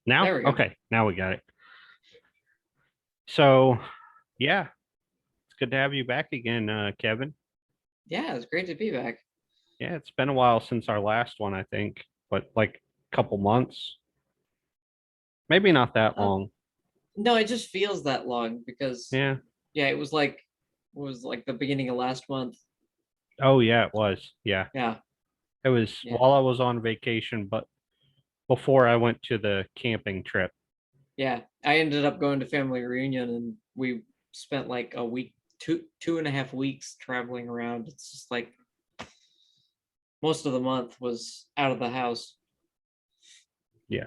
Now? There we go. Okay, now we got it. So, yeah, it's good to have you back again, Kevin. Yeah, it's great to be back. Yeah, it's been a while since our last one, I think, but like a couple months, maybe not that Uh, long. no, it just feels that long because Yeah. yeah, it was like the beginning of last month. Oh, yeah, it was. Yeah. Yeah, It was yeah, while I was on vacation, but before I went to the camping trip. yeah. I ended up going to family reunion and we spent like a week, two and a half weeks traveling around. It's just like most of the month was out of the house. Yeah,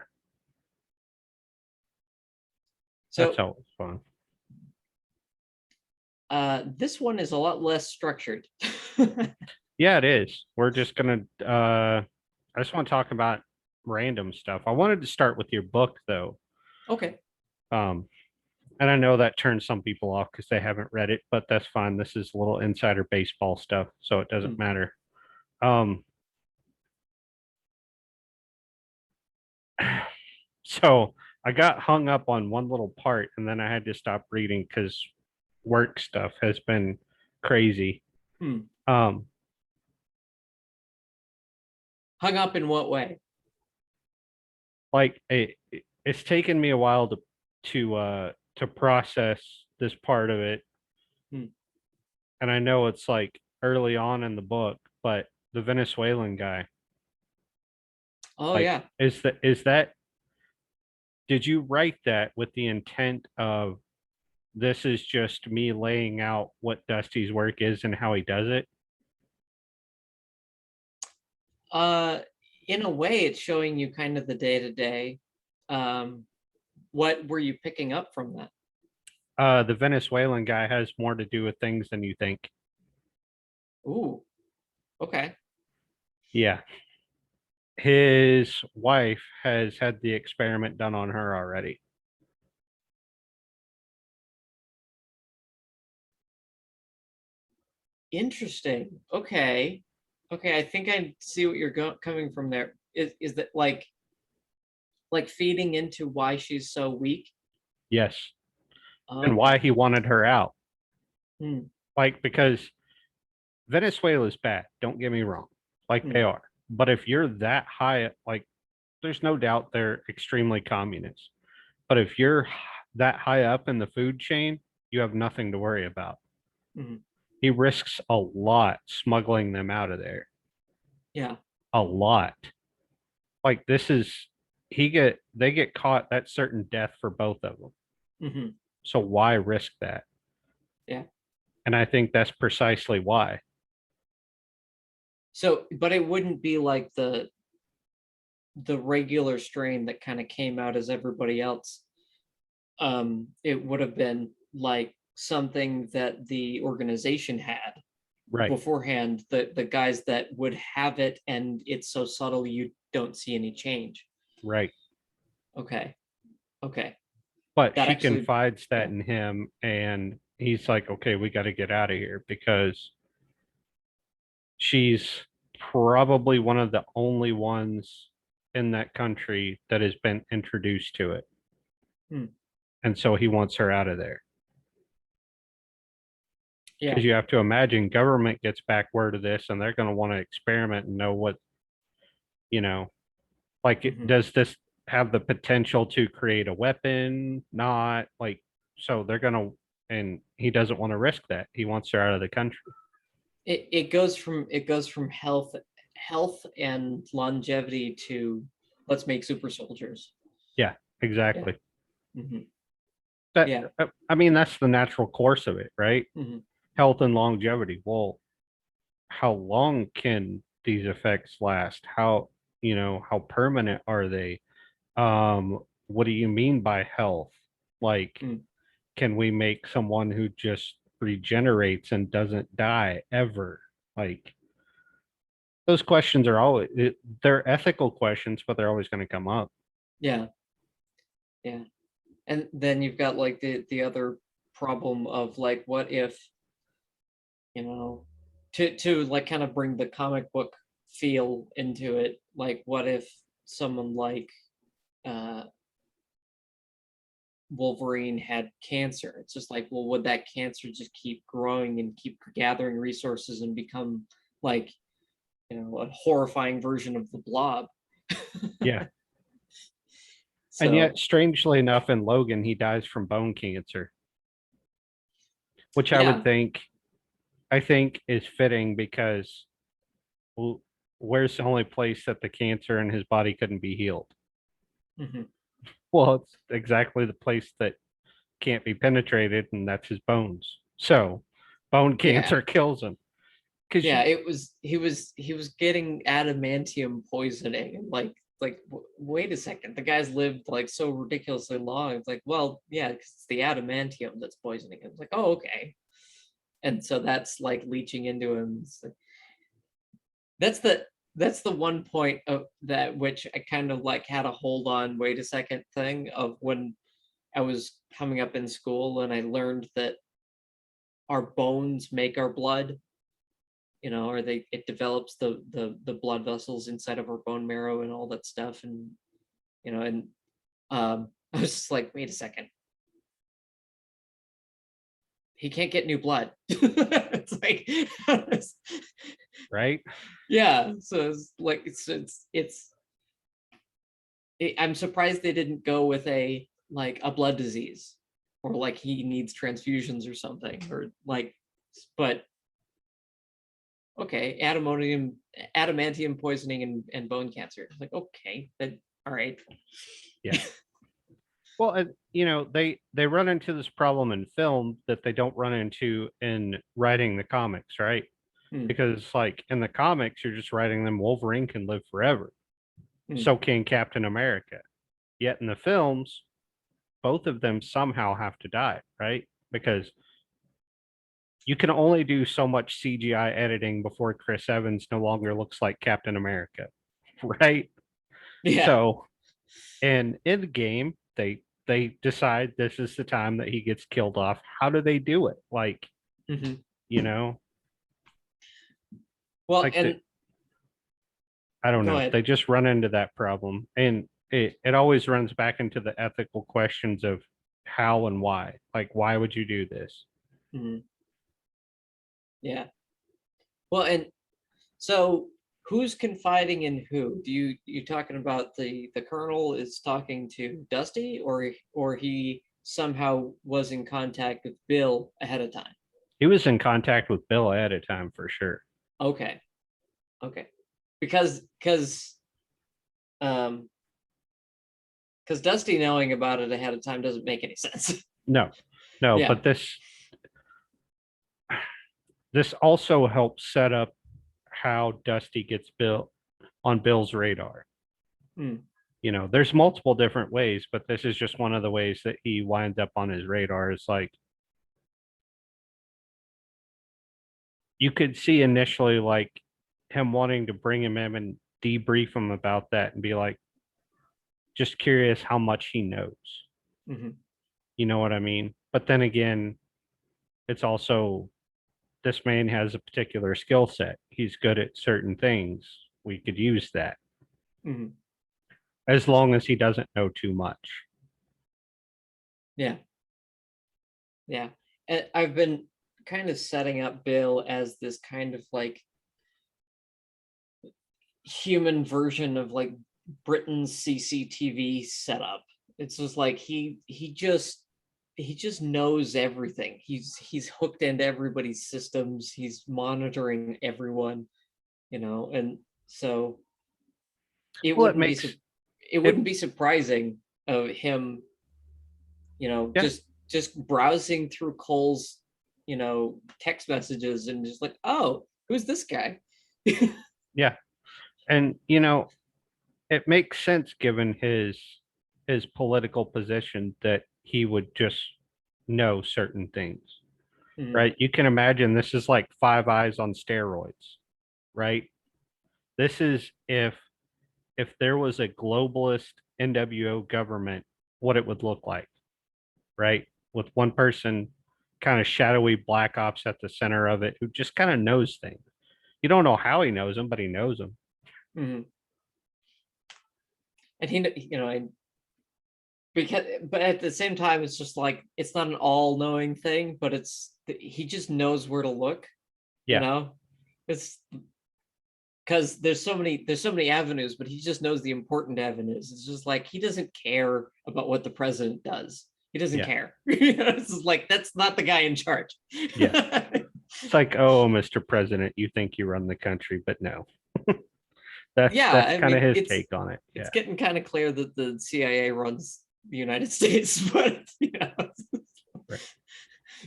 that's So always fun. this one is a lot less structured. Yeah, it is. We're just gonna I just want to talk about random stuff. I wanted to start with your book though. Okay. Um, And I know that turns some people off because they haven't read it, but that's fine. This is a little insider baseball stuff, so it doesn't Hmm. matter. Um, so I got hung up on one little part and then I had to stop reading because work stuff has been crazy. Hmm. Um, Hung up in what way? like it's taken me a while to process this part of it. Hmm. And I know it's like early on in the book, but the Venezuelan guy, Oh like, yeah. is that did you write that with the intent of this is just me laying out what Dusty's work is and how he does it? Uh, in a way, it's showing you kind of the day to day. What were you picking up from that? The Venezuelan guy has more to do with things than you think. Ooh, okay. Yeah. His wife has had the experiment done on her already. Interesting. Okay. Okay, I think I see what you're coming from there. Is that like feeding into why she's so weak? Yes. And why Okay. he wanted her out. Hmm. Like, because Venezuela's bad, don't get me wrong. Like they Hmm. are. But if you're that high, like, there's no doubt they're extremely communist. But if you're that high up in the food chain, you have nothing to worry about. Hmm. He risks a lot smuggling them out of there. Yeah. A lot. Like this is they get caught, that's certain death for both of them. Hmm. So why risk that? Yeah. And I think that's precisely why. So, but it wouldn't be like the regular strain that kind of came out as everybody else. It would have been like something that the organization had Right. beforehand, the guys that would have it, and it's so subtle you don't see any change. Right. Okay. Okay. But That she actually, confides that yeah. in him and he's like, okay, we got to get out of here because she's probably one of the only ones in that country that has been introduced to it. Hmm. And so he wants her out of there. Yeah. Because you have to imagine government gets back word of this and they're going to want to experiment and know what, you know, like Hmm. does this have the potential to create a weapon? Not like, so they're going to, and he doesn't want to risk that. He wants her out of the country. It goes from health and longevity to let's make super soldiers. Yeah, Yeah. exactly. Hmm. That, Yeah. I mean, that's the natural course of it, right? Hmm. Health and longevity. Well, how long can these effects last? How permanent are they? What do you mean by health? Like, Hmm. can we make someone who just regenerates and doesn't die ever? Like, those questions are always, they're ethical questions, but they're always going to come up. Yeah. Yeah. And then you've got like the other problem of like what if, you know, to like kind of bring the comic book feel into it, like what if someone like uh Wolverine had cancer. It's just like, well, would that cancer just keep growing and keep gathering resources and become like, a horrifying version of the Blob? Yeah. And So yet, strangely enough, in Logan, he dies from bone cancer, which yeah. I think is fitting because where's the only place that the cancer in his body couldn't be healed? Mhm. Well, it's exactly the place that can't be penetrated, and that's his bones. So, bone Yeah. cancer kills him. Because Yeah, you, he was getting adamantium poisoning, and wait a second, the guy's lived like so ridiculously long. It's like, well, yeah, 'cause it's the adamantium that's poisoning him. It's like, oh, okay. And so that's like leaching into him. That's the that's the one point of that which I kind of like had a hold on, wait a second thing of when I was coming up in school and I learned that our bones make our blood, or it develops the blood vessels inside of our bone marrow and all that stuff. And and I was just like, wait a second, he can't get new blood. It's like right? yeah, so it's like I'm surprised they didn't go with a blood disease, or like he needs transfusions or something, or like, but okay, adamantium poisoning and bone cancer. Like, okay, but all right. Yeah. Well, they run into this problem in film that they don't run into in writing the comics, right? Hmm, Because like in the comics, you're just writing them Wolverine can live forever. hmm, So can Captain America. Yet in the films, both of them somehow have to die, right? Because you can only do so much CGI editing before Chris Evans no longer looks like Captain America, right? yeah. So, and in the game, they decide this is the time that he gets killed off. How do they do it? Like, Hmm. you know, Well, like the and I don't go know. ahead. They just run into that problem, and it always runs back into the ethical questions of how and why. Like, why would you do this? Hmm. Yeah. Well, and so who's confiding in who? You talking about the Colonel is talking to Dusty, or he somehow was in contact with Bill ahead of time? He was in contact with Bill at a time for sure. Okay. Okay. Because um Dusty knowing about it ahead of time doesn't make any sense. No, no, Yeah. but this also helps set up how Dusty gets Bill on Bill's radar. Hmm. There's multiple different ways, but this is just one of the ways that he winds up on his radar. It's like you could see initially like him wanting to bring him in and debrief him about that and be like, just curious how much he knows. Hmm. You know what I mean? But then again, it's also this man has a particular skill set. He's good at certain things. We could use that Hmm. as long as he doesn't know too much. Yeah. Yeah. And I've been kind of setting up Bill as this kind of like human version of like Britain's CCTV setup. It's just like he just knows everything. He's hooked into everybody's systems. He's monitoring everyone, and so it Well, it wouldn't be makes it it, wouldn't be surprising of him, yeah, just browsing through Cole's, text messages and just like, oh, who's this guy? yeah. And, it makes sense given his political position that he would just know certain things, Mhm, right? You can imagine this is like Five Eyes on steroids, right? This is if there was a globalist NWO government, what it would look like, right? With one person kind of shadowy black ops at the center of it who just kind of knows things. You don't know how he knows them, but he knows them. mhm. And he, but at the same time, it's just like it's not an all-knowing thing, but he just knows where to look, you Yeah. know? It's because there's so many avenues, but he just knows the important avenues. It's just like he doesn't care about what the president does. He doesn't Yeah. care. It's just like that's not the guy in charge. Yeah. It's like, oh, Mr. President, you think you run the country, but no. That's Yeah, that's I kind of mean his it's take on it. it's Yeah. getting kind of clear that the CIA runs the United States, but Right.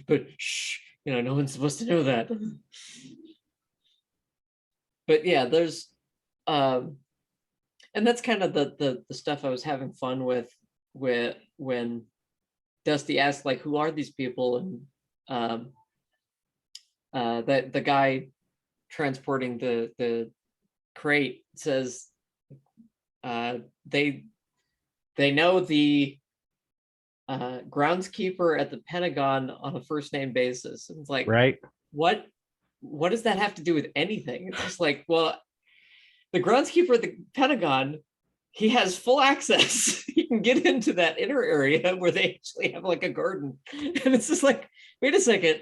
but shh, no one's supposed to know that. But yeah, there's um and that's kind of the stuff I was having fun with when Dusty asked like who are these people, and um that the guy transporting the crate says uh they they know the groundskeeper at the Pentagon on a first name basis. And it's like, Right. what what does that have to do with anything? It's just like, well, the groundskeeper at the Pentagon, he has full access. He can get into that inner area where they actually have like a garden. And it's just like, wait a second.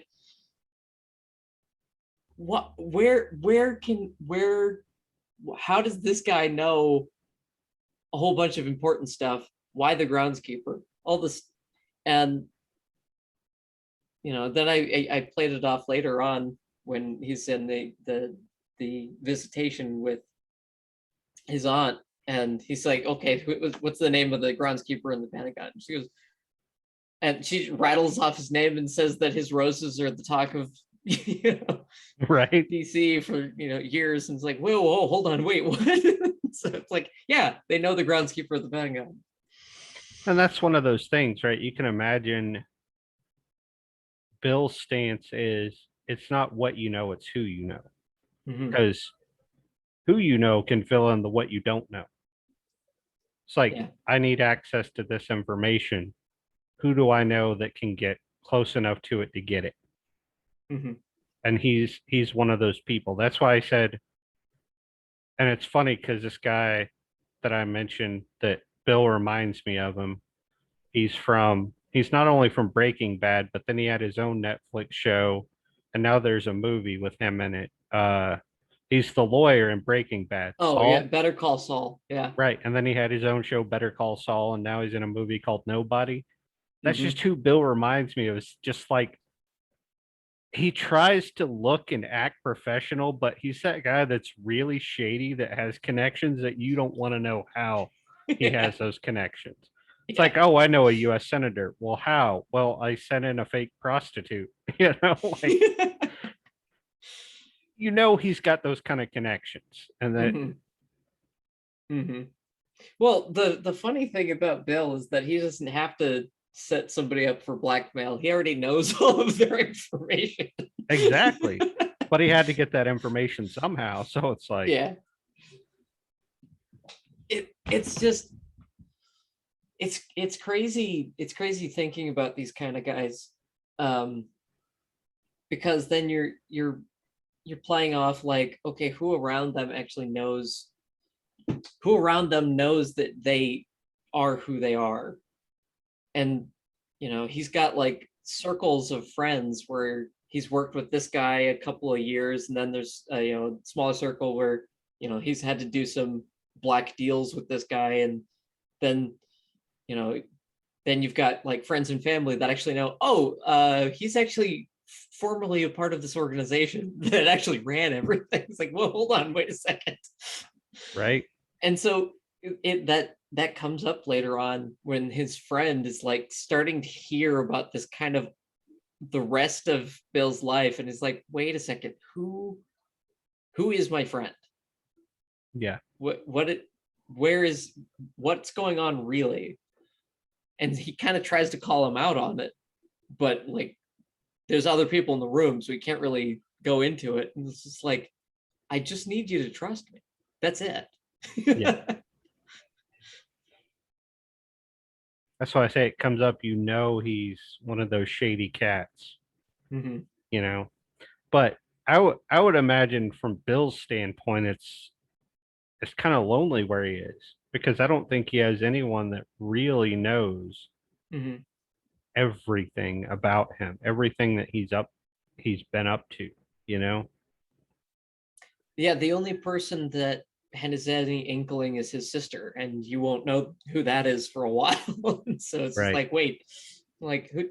What where how does this guy know a whole bunch of important stuff? Why the groundskeeper? All this, and then I played it off later on when he's in the visitation with his aunt, and he's like, okay, what's the name of the groundskeeper in the Pentagon? She goes, and she rattles off his name and says that his roses are the talk of Right. DC for years, and it's like, whoa, hold on, wait, what? So it's like, yeah, they know the groundskeeper of the Pentagon. And that's one of those things, right? You can imagine Bill's stance is it's not what you know, it's who you know. Mm-hmm. Because who you know can fill in the what you don't know. It's like, Yeah. I need access to this information. Who do I know that can get close enough to it to get it? Mm-hmm. And he's one of those people. That's why I said, and it's funny because this guy that I mentioned that Bill reminds me of him. He's not only from Breaking Bad, but then he had his own Netflix show, and now there's a movie with him in it. He's the lawyer in Breaking Bad, Oh yeah, Saul. Better Call Saul. Yeah. Right. And then he had his own show, Better Call Saul, and now he's in a movie called Nobody. That's just Mm-hmm. who Bill reminds me of. It's just like he tries to look and act professional, but he's that guy that's really shady that has connections that you don't want to know how he Yeah. has those connections. It's Yeah. like, oh, I know a US senator. Well, how? Well, I sent in a fake prostitute. Like he's got those kind of connections. And that Mm-hmm. Mm-hmm. Well, the funny thing about Bill is that he doesn't have to set somebody up for blackmail. He already knows all of their information. exactly. But he had to get that information somehow. So it's like, Yeah. It's just it's crazy. It's crazy thinking about these kind of guys. Um because then you're playing off like, okay, who around them knows that they are who they are. And he's got like circles of friends where he's worked with this guy a couple of years, and then there's a smaller circle where he's had to do some black deals with this guy, and then you know then you've got like friends and family that actually know, oh, he's actually formerly a part of this organization that actually ran everything. It's like, well, hold on, wait a second. right. And so that comes up later on when his friend is like starting to hear about this kind of the rest of Bill's life, and is like, wait a second, who is my friend? Yeah. What it where is what's going on really? And he kind of tries to call him out on it, but like there's other people in the room, so he can't really go into it. And it's just like, I just need you to trust me. That's it. Yeah. That's why I say it comes up, he's one of those shady cats, Mm-hmm. you know. But I would imagine from Bill's standpoint, it's kind of lonely where he is. because I don't think he has anyone that really knows Mhm. everything about him, everything that he's been up to, you know? Yeah, the only person that has any inkling is his sister, and you won't know who that is for a while. So it's just Right. like, wait, like who,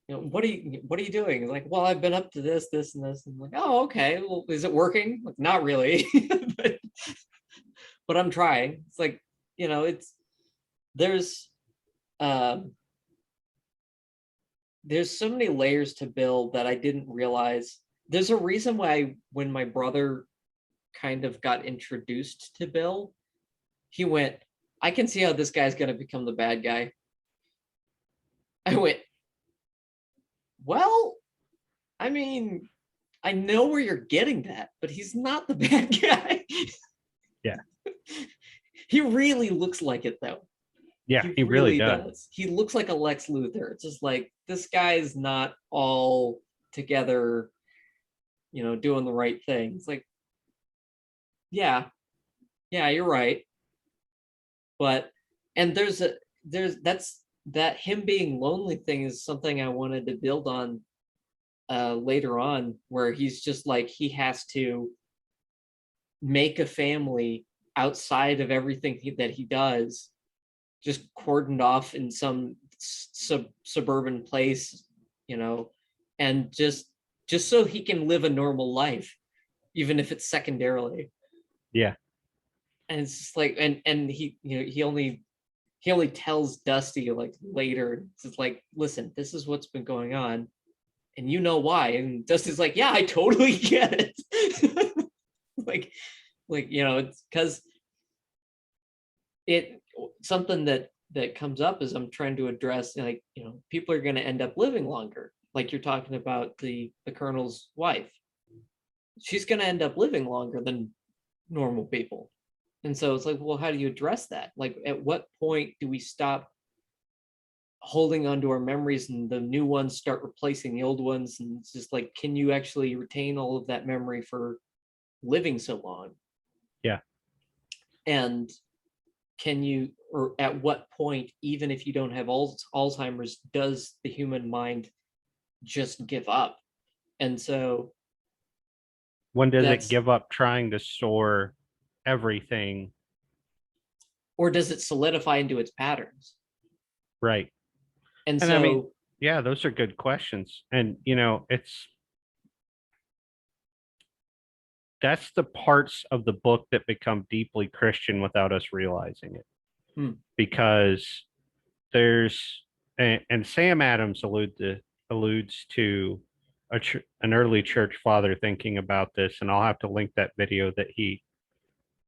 what are you doing? It's like, well, I've been up to this, this, and this. And I'm like, oh, okay. Well, is it working? Like, not really, but I'm trying. It's like, it's there's um there's so many layers to Bill that I didn't realize. There's a reason why when my brother kind of got introduced to Bill, he went, I can see how this guy's going to become the bad guy. I went, well, I mean, I know where you're getting that, but he's not the bad guy. Yeah. He really looks like it, though. Yeah, He he really really does. does. He looks like a Lex Luthor. It's just like, this guy's not all together, doing the right thing. It's like, yeah, yeah, you're right. But, and that him being lonely thing is something I wanted to build on later on, where he's just like, he has to make a family outside of everything that he does, just cordoned off in some suburban place, you know, and just so he can live a normal life, even if it's secondarily. Yeah. And it's just like, and he, he only tells Dusty like later, it's just like, listen, this is what's been going on, and you know why. And Dusty's like, yeah, I totally get it. like it's because it something that comes up as I'm trying to address, like, people are going to end up living longer, like you're talking about the colonel's wife. She's going to end up living longer than normal people. And so it's like, well, how do you address that? Like, at what point do we stop holding on to our memories and the new ones start replacing the old ones? And it's just like, can you actually retain all of that memory for living so long? Yeah. And can you, or at what point, even if you don't have Alzheimer's, does the human mind just give up? And so When does it that's, give up trying to store everything? or does it solidify into its patterns? Right. And And I mean, so, yeah, those are good questions. And that's the parts of the book that become deeply Christian without us realizing it. hmm, Because there's and Sam Adams alludes to an early church father thinking about this, and I'll have to link that video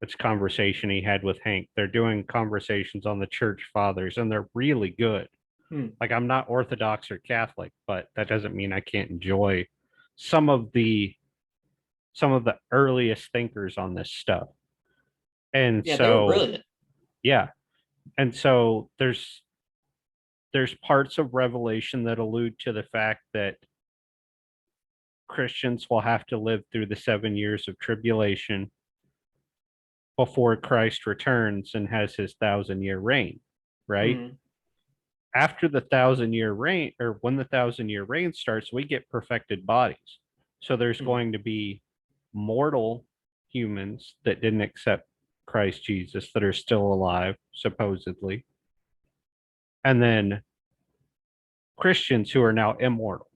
that's conversation he had with Hank. They're doing conversations on the church fathers, and they're really good. hmm, Like, I'm not Orthodox or Catholic, but that doesn't mean I can't enjoy some of the some of the earliest thinkers on this stuff. And yeah, they were so, brilliant. yeah. And so there's parts of Revelation that allude to the fact that Christians will have to live through the 7 years of tribulation before Christ returns and has his 1,000 year reign, right? Hmm. After the 1,000 year reign, or when the 1,000 year reign starts, we get perfected bodies. So there's Hmm. going to be mortal humans that didn't accept Christ Jesus that are still alive, supposedly. And then Christians who are now immortal.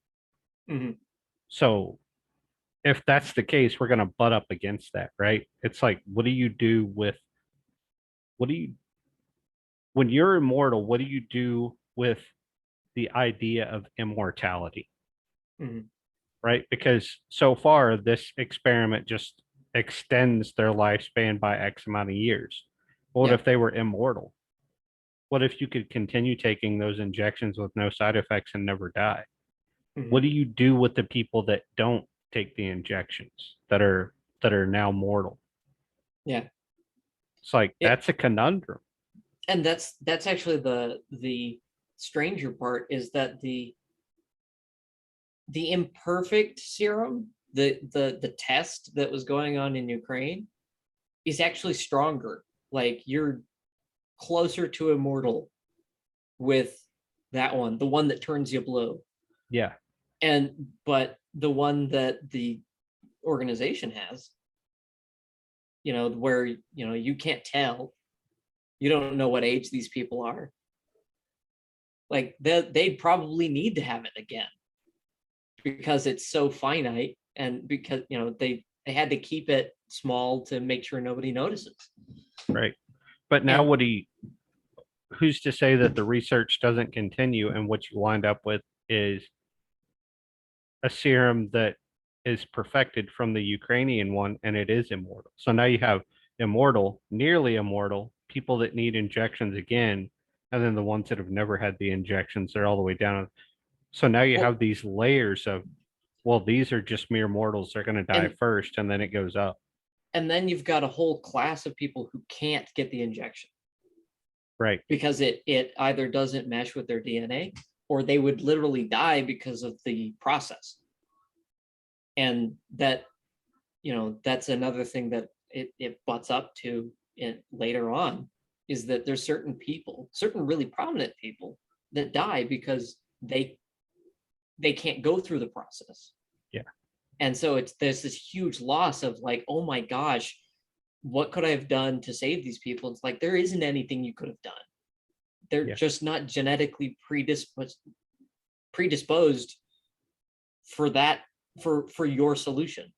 Hmm. So if that's the case, we're going to butt up against that, right? It's like, what do you, when you're immortal, what do you do with the idea of immortality, Hmm. right? Because so far, this experiment just extends their lifespan by X amount of years. What Yeah. if they were immortal? What if you could continue taking those injections with no side effects and never die? What Hmm. do you do with the people that don't take the injections that are now mortal? Yeah. It's like It, that's a conundrum. and that's actually the stranger part, is that the imperfect serum, the test that was going on in Ukraine, is actually stronger. Like, closer to immortal with that one, the one that turns you blue. Yeah. But the one that the organization has, where you can't tell, you don't know what age these people are. Like they'd probably need to have it again because it's so finite, and because they had to keep it small to make sure nobody notices. Right. But now And who's to say that the research doesn't continue and what you wind up with is a serum that is perfected from the Ukrainian one and it is immortal. So now you have immortal, nearly immortal, people that need injections again, and then the ones that have never had the injections, they're all the way down. So now you have these layers of, well, these are just mere mortals, they're going to die and first, and then it goes up. and then you've got a whole class of people who can't get the injection Right. because it either doesn't mesh with their DNA, or they would literally die because of the process. And that's another thing that it butts up to it later on, is that there's certain people, certain really prominent people, that die because they can't go through the process. Yeah. And so there's this huge loss of like, oh my gosh, what could I have done to save these people? It's like, there isn't anything you could have done. They're just not genetically predisposed for that, for your solution.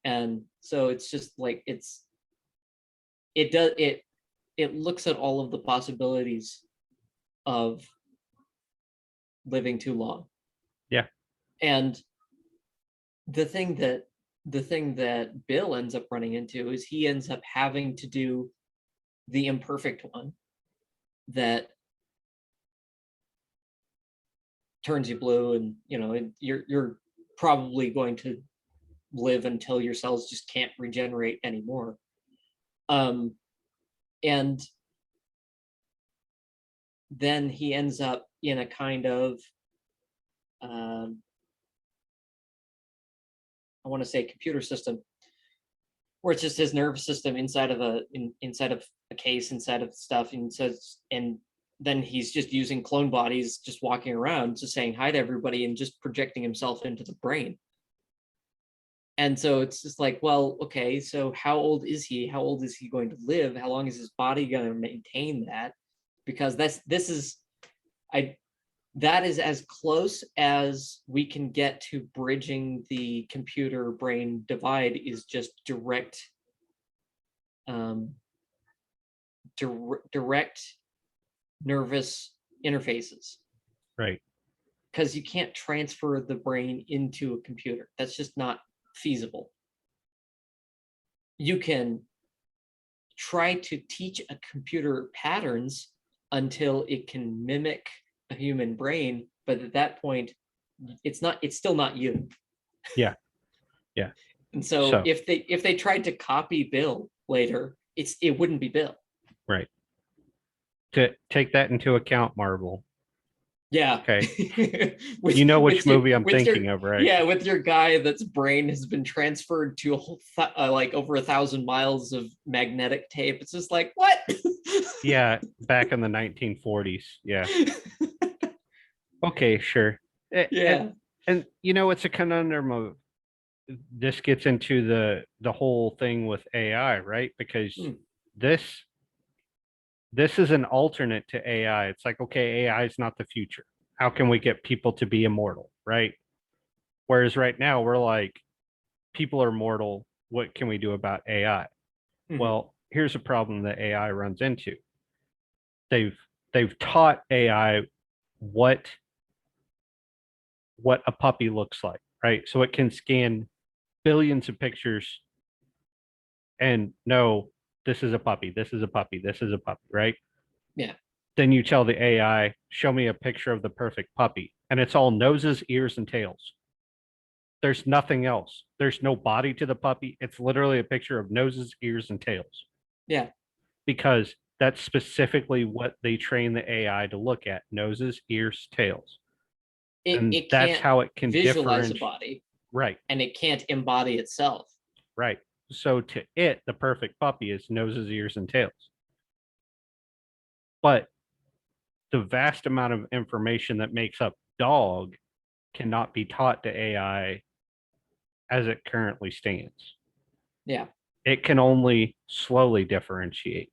And so it's just like, it looks at all of the possibilities of living too long. Yeah. And the thing that Bill ends up running into is he ends up having to do the imperfect one that turns you blue, and you're probably going to live until your cells just can't regenerate anymore. And then he ends up in a kind of I want to say computer system, where it's just his nervous system inside of a case, inside of stuff, and then he's just using clone bodies, just walking around, just saying hi to everybody and just projecting himself into the brain. And so it's just like, well, okay, so how old is he? How old is he going to live? How long is his body going to maintain that? Because that is as close as we can get to bridging the computer brain divide, is just direct nervous interfaces. Right. Because you can't transfer the brain into a computer. That's just not feasible. You can try to teach a computer patterns until it can mimic a human brain, but at that point, it's still not you. Yeah. Yeah. And so if they tried to copy Bill later, it wouldn't be Bill. Right. To take that into account, Marvel. Yeah. Okay. You know which movie I'm thinking of, right? Yeah, with your guy that's brain has been transferred to a whole like over 1,000 miles of magnetic tape. It's just like, what? Yeah, back in the 1940s. Yeah. Okay, sure. Yeah. And it's a conundrum of, this gets into the whole thing with AI, right? Because this is an alternate to AI. It's like, okay, AI is not the future. How can we get people to be immortal, right? Whereas right now we're like, people are mortal. What can we do about AI? Well, here's a problem that AI runs into. They've taught AI what a puppy looks like, right? So it can scan billions of pictures and know this is a puppy, this is a puppy, this is a puppy, right? Yeah. Then you tell the AI, show me a picture of the perfect puppy, and it's all noses, ears, and tails. There's nothing else. There's no body to the puppy. It's literally a picture of noses, ears, and tails. Yeah. Because that's specifically what they train the AI to look at: noses, ears, tails. And It that's can't how it can visualize a differentiate. body. Right. And it can't embody itself. Right. So to it, the perfect puppy is noses, ears, and tails. but the vast amount of information that makes up dog cannot be taught to AI as it currently stands. Yeah. It can only slowly differentiate.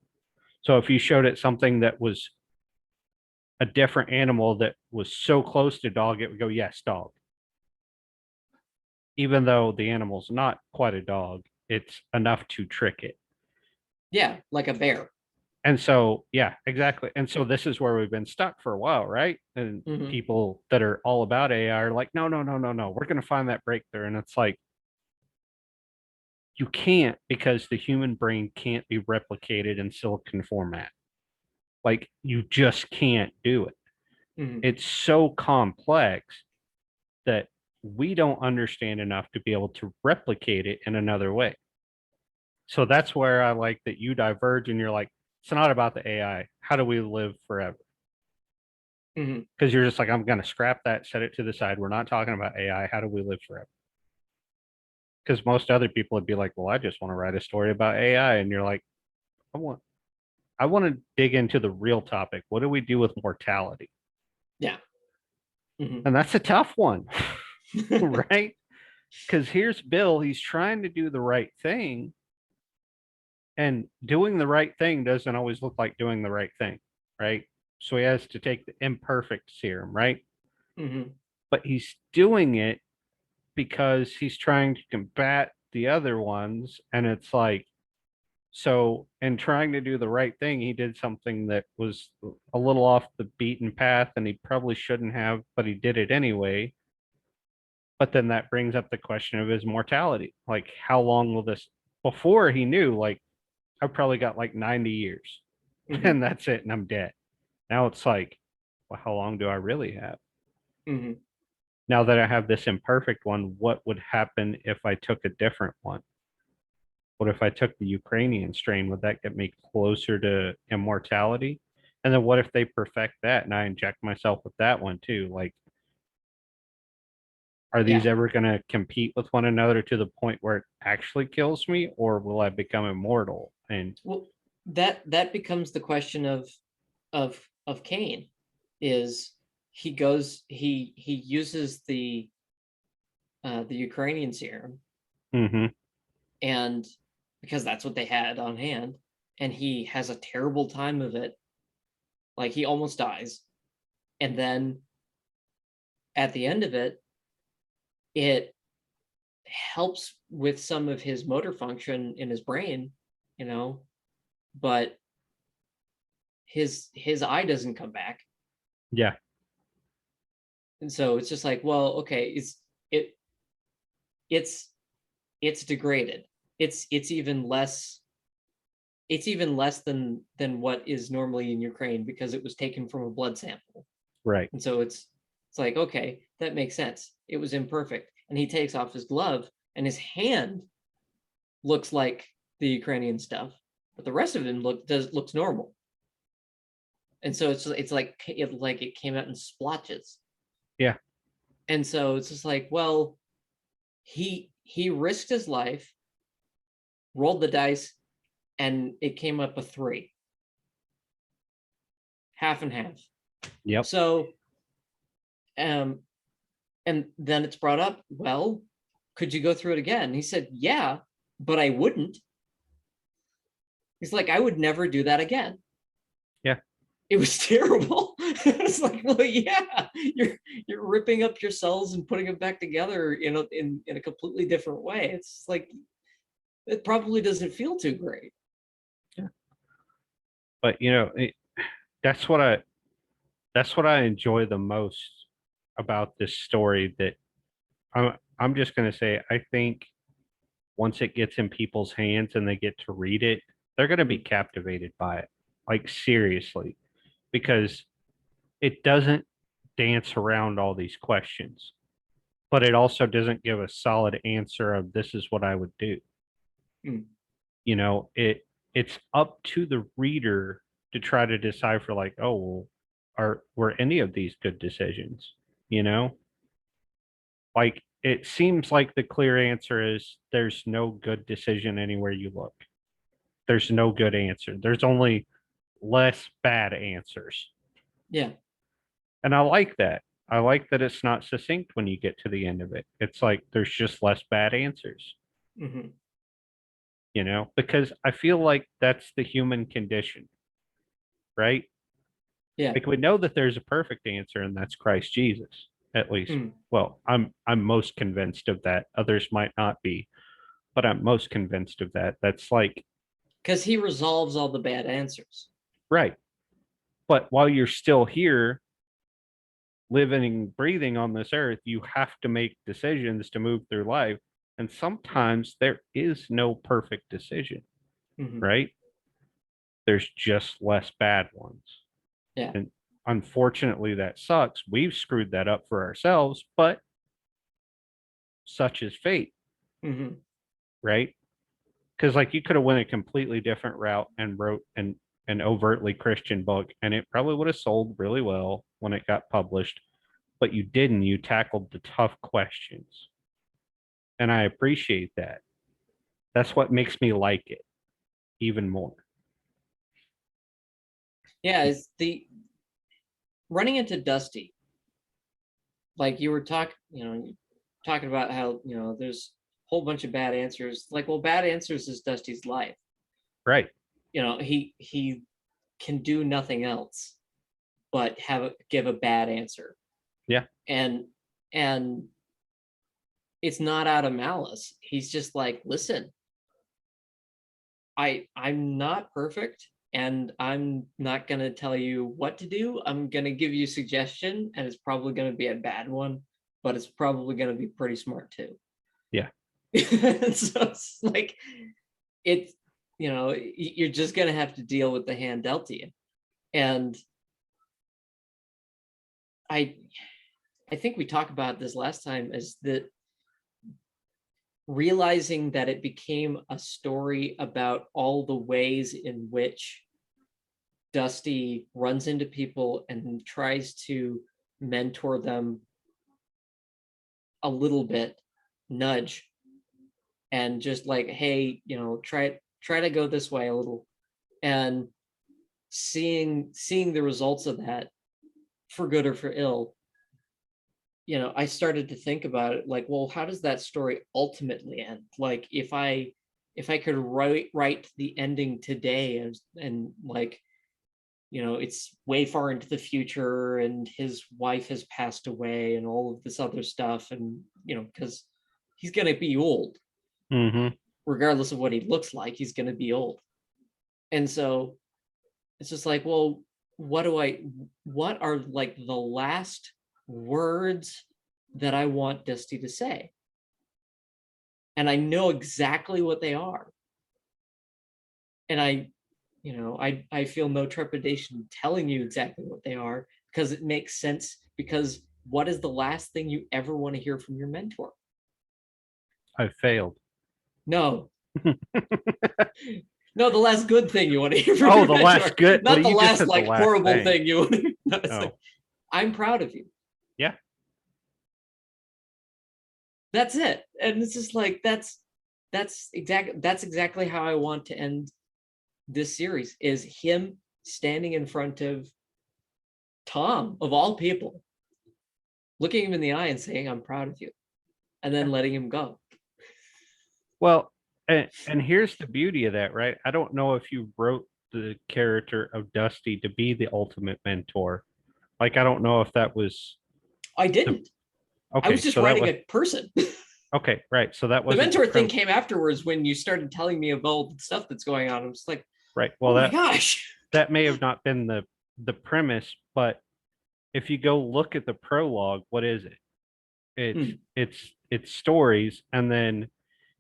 So if you showed it something that was a different animal that was so close to dog, it would go, yes, dog. Even though the animal's not quite a dog, it's enough to trick it. Yeah, like a bear. And so, yeah, exactly. And so this is where we've been stuck for a while, right? And Hmm. people that are all about AI are like, no, no, no, no, no, we're going to find that breakthrough. And it's like, you can't, because the human brain can't be replicated in silicon format. Like, you just can't do it. Hmm. It's so complex that we don't understand enough to be able to replicate it in another way. So that's where I like that you diverge and you're like, it's not about the AI. How do we live forever? Hmm. Because you're just like, I'm going to scrap that, set it to the side. We're not talking about AI. How do we live forever? Because most other people would be like, well, I just want to write a story about AI. And you're like, I want, I want to dig into the real topic. What do we do with mortality? Yeah. Hmm. And that's a tough one, right? Because here's Bill, he's trying to do the right thing, and doing the right thing doesn't always look like doing the right thing, right? So he has to take the imperfect serum, right? Hmm. But he's doing it because he's trying to combat the other ones. And it's like, so in trying to do the right thing, he did something that was a little off the beaten path and he probably shouldn't have, but he did it anyway. But then that brings up the question of his mortality. Like, how long will this, before he knew, like, I've probably got like 90 years Hmm. and that's it. And I'm dead. Now it's like, well, how long do I really have? Hmm. Now that I have this imperfect one, what would happen if I took a different one? What if I took the Ukrainian strain? Would that get me closer to immortality? And then what if they perfect that and I inject myself with that one too? Like, are these Yeah. ever going to compete with one another to the point where it actually kills me, or will I become immortal? And Well, that becomes the question of Cain, is he uses the Ukrainian serum, mhm, and because that's what they had on hand, and he has a terrible time of it, like he almost dies, and then at the end of it, it helps with some of his motor function in his brain, you know, but his eye doesn't come back. yeah, And so it's just like, well, okay, it it's it's degraded. It's even less, it's even less than what is normally in Ukraine because it was taken from a blood sample. right, And so it's like, okay, that makes sense. It was imperfect. And he takes off his glove and his hand looks like the Ukrainian stuff, but the rest of him looks normal. And so it's like it came out in splotches. yeah, And so it's just like, well, he risked his life, rolled the dice, and it came up a 3, half and half. yep, So um and then it's brought up, well, could you go through it again? He said, yeah, but I wouldn't. He's like, I would never do that again. yeah. It was terrible. It's like, well, yeah, you're ripping up your cells and putting them back together in a completely different way. It's like it probably doesn't feel too great. Yeah. But that's what I that's what I enjoy the most about this story. That I'm just gonna say, I think once it gets in people's hands and they get to read it, they're gonna be Mhm. captivated by it. Like, seriously, because it doesn't dance around all these questions, but it also doesn't give a solid answer of this is what I would do. Mm. It's up to the reader to try to decipher, like, oh, well, were any of these good decisions? You know, like, it seems like the clear answer is there's no good decision anywhere you look. There's no good answer. There's only less bad answers. Yeah. And I like that. I like that it's not succinct when you get to the end of it. It's like there's just less bad answers, Hmm. because I feel like that's the human condition, right? Yeah. Like we know that there's a perfect answer, and that's Christ Jesus, at least. Mm. Well, I'm most convinced of that. Others might not be, but I'm most convinced of that. That's like Because he resolves all the bad answers. right. But while you're still here, living and breathing on this earth, you have to make decisions to move through life. And sometimes there is no perfect decision, Hmm. right? There's just less bad ones. Yeah. And unfortunately, that sucks. We've screwed that up for ourselves, but such is fate, Hmm. right? Because like you could have went a completely different route and wrote an overtly Christian book, and it probably would have sold really well when it got published, but you didn't. You tackled the tough questions. And I appreciate that. That's what makes me like it even more. Yeah. Is the running into Dusty, like you were talking about how, there's a whole bunch of bad answers. Like, well, bad answers is Dusty's life. Right. He can do nothing else but give a bad answer. Yeah. And and it's not out of malice. He's just like, listen, I'm not perfect, and I'm not going to tell you what to do. I'm going to give you a suggestion, and it's probably going to be a bad one, but it's probably going to be pretty smart too. Yeah. So it's like, it's, you're just going to have to deal with the hand dealt to you. And I I think we talked about this last time, is that realizing that it became a story about all the ways in which Dusty runs into people and tries to mentor them a little bit, nudge, and just like, hey, try to go this way a little, and seeing the results of that, for good or for ill. I started to think about it like, well, how does that story ultimately end? Like, if I could write the ending today, and like, it's way far into the future, and his wife has passed away, and all of this other stuff, and because he's gonna be old, Mm-hmm. regardless of what he looks like, he's gonna be old. And so it's just like, well, what are like the last words that I want Dusty to say? And I know exactly what they are. And I feel no trepidation telling you exactly what they are, because it makes sense. Because what is the last thing you ever want to hear from your mentor? I failed. No. No, the last good thing you want to hear from Oh, your the mentor, last good. What not the you just last said the like last horrible thing. thing you want to. No, it's like, Oh, I'm proud of you. yeah. That's it. And it's just like, that's exactly how I want to end this series, is him standing in front of Tom, of all people, looking him in the eye and saying, I'm proud of you, and then Yeah. letting him go. Well, and here's the beauty of that, right? I don't know if you wrote the character of Dusty to be the ultimate mentor. Like, I don't know if that was I the didn't. I was okay. just So that writing was a person. okay, right? So that The wasn't the mentor thing prim. came afterwards, when you started telling me about all the stuff that's going on. I'm just like, Right. Well, oh my gosh. that may have not been the premise, but if you go look at the prologue, what is it? Hmm. It's stories, and then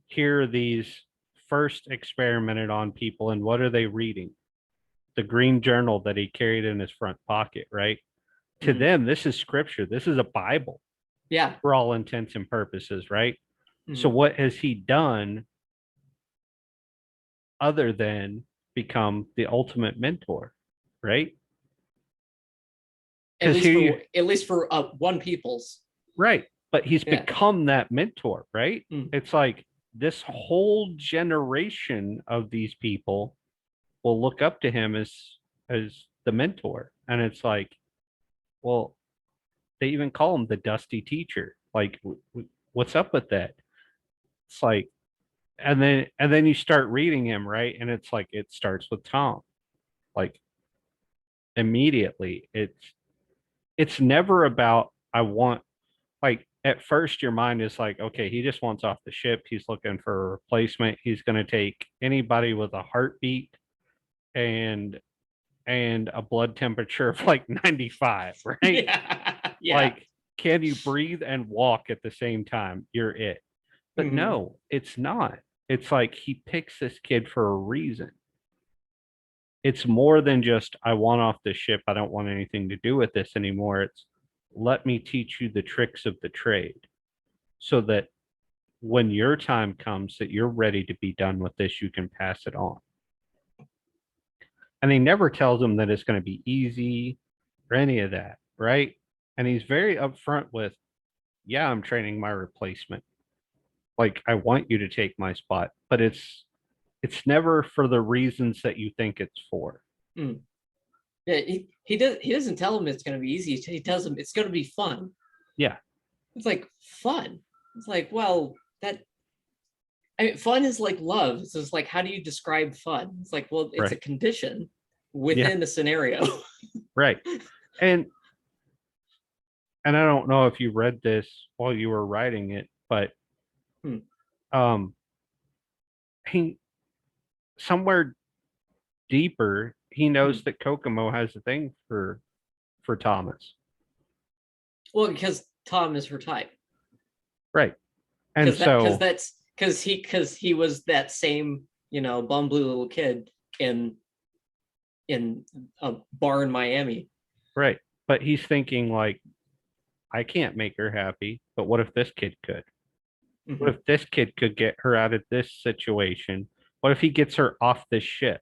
here are these first experimented on people, and what are they reading? The green journal that he carried in his front pocket, right? To Hmm. them, this is scripture. This is a Bible Yeah. for all intents and purposes, right? So Hmm. what has he done other than become the ultimate mentor, right? At Because least here for you one people's. right, but he's Yeah. become that mentor, right? Hmm. It's like this whole generation of these people will look up to him as the mentor. And it's like, well, they even call him the dusty teacher. Like, what's up with that? It's like, and then you start reading him, right? And it's like it starts with Tom. Like immediately. It's never about I want, like at first your mind is like, okay, he just wants off the ship. He's looking for a replacement. He's gonna take anybody with a heartbeat and a blood temperature of like 95, right? Yeah. Yeah. Like, can you breathe and walk at the same time? You're it. But Hmm. no, it's not. It's like he picks this kid for a reason. It's more than just, I want off the ship. I don't want anything to do with this anymore. It's, let me teach you the tricks of the trade so that when your time comes that you're ready to be done with this, you can pass it on. And he never tells him that it's going to be easy or any of that, right? And he's very upfront with, yeah, I'm training my replacement. Like, I want you to take my spot, but it's never for the reasons that you think it's for. Mm. Yeah, he doesn't tell him it's going to be easy. He tells him it's going to be fun. Yeah, It's like fun. It's like, well, that I mean, fun is like love. It's just like, how do you describe fun? It's like, well, it's a right. condition Yeah, within a scenario. right. And I don't know if you read this while you were writing it, but Hmm. um he, somewhere deeper, he Hmm. knows that Kokomo has a thing for Thomas. Well, because Tom is her type. Right. And so Because he was that same, bum blue little kid in in a bar in Miami. right. But he's thinking like, I can't make her happy, but what if this kid could? What Hmm. if this kid could get her out of this situation? What if he gets her off this ship?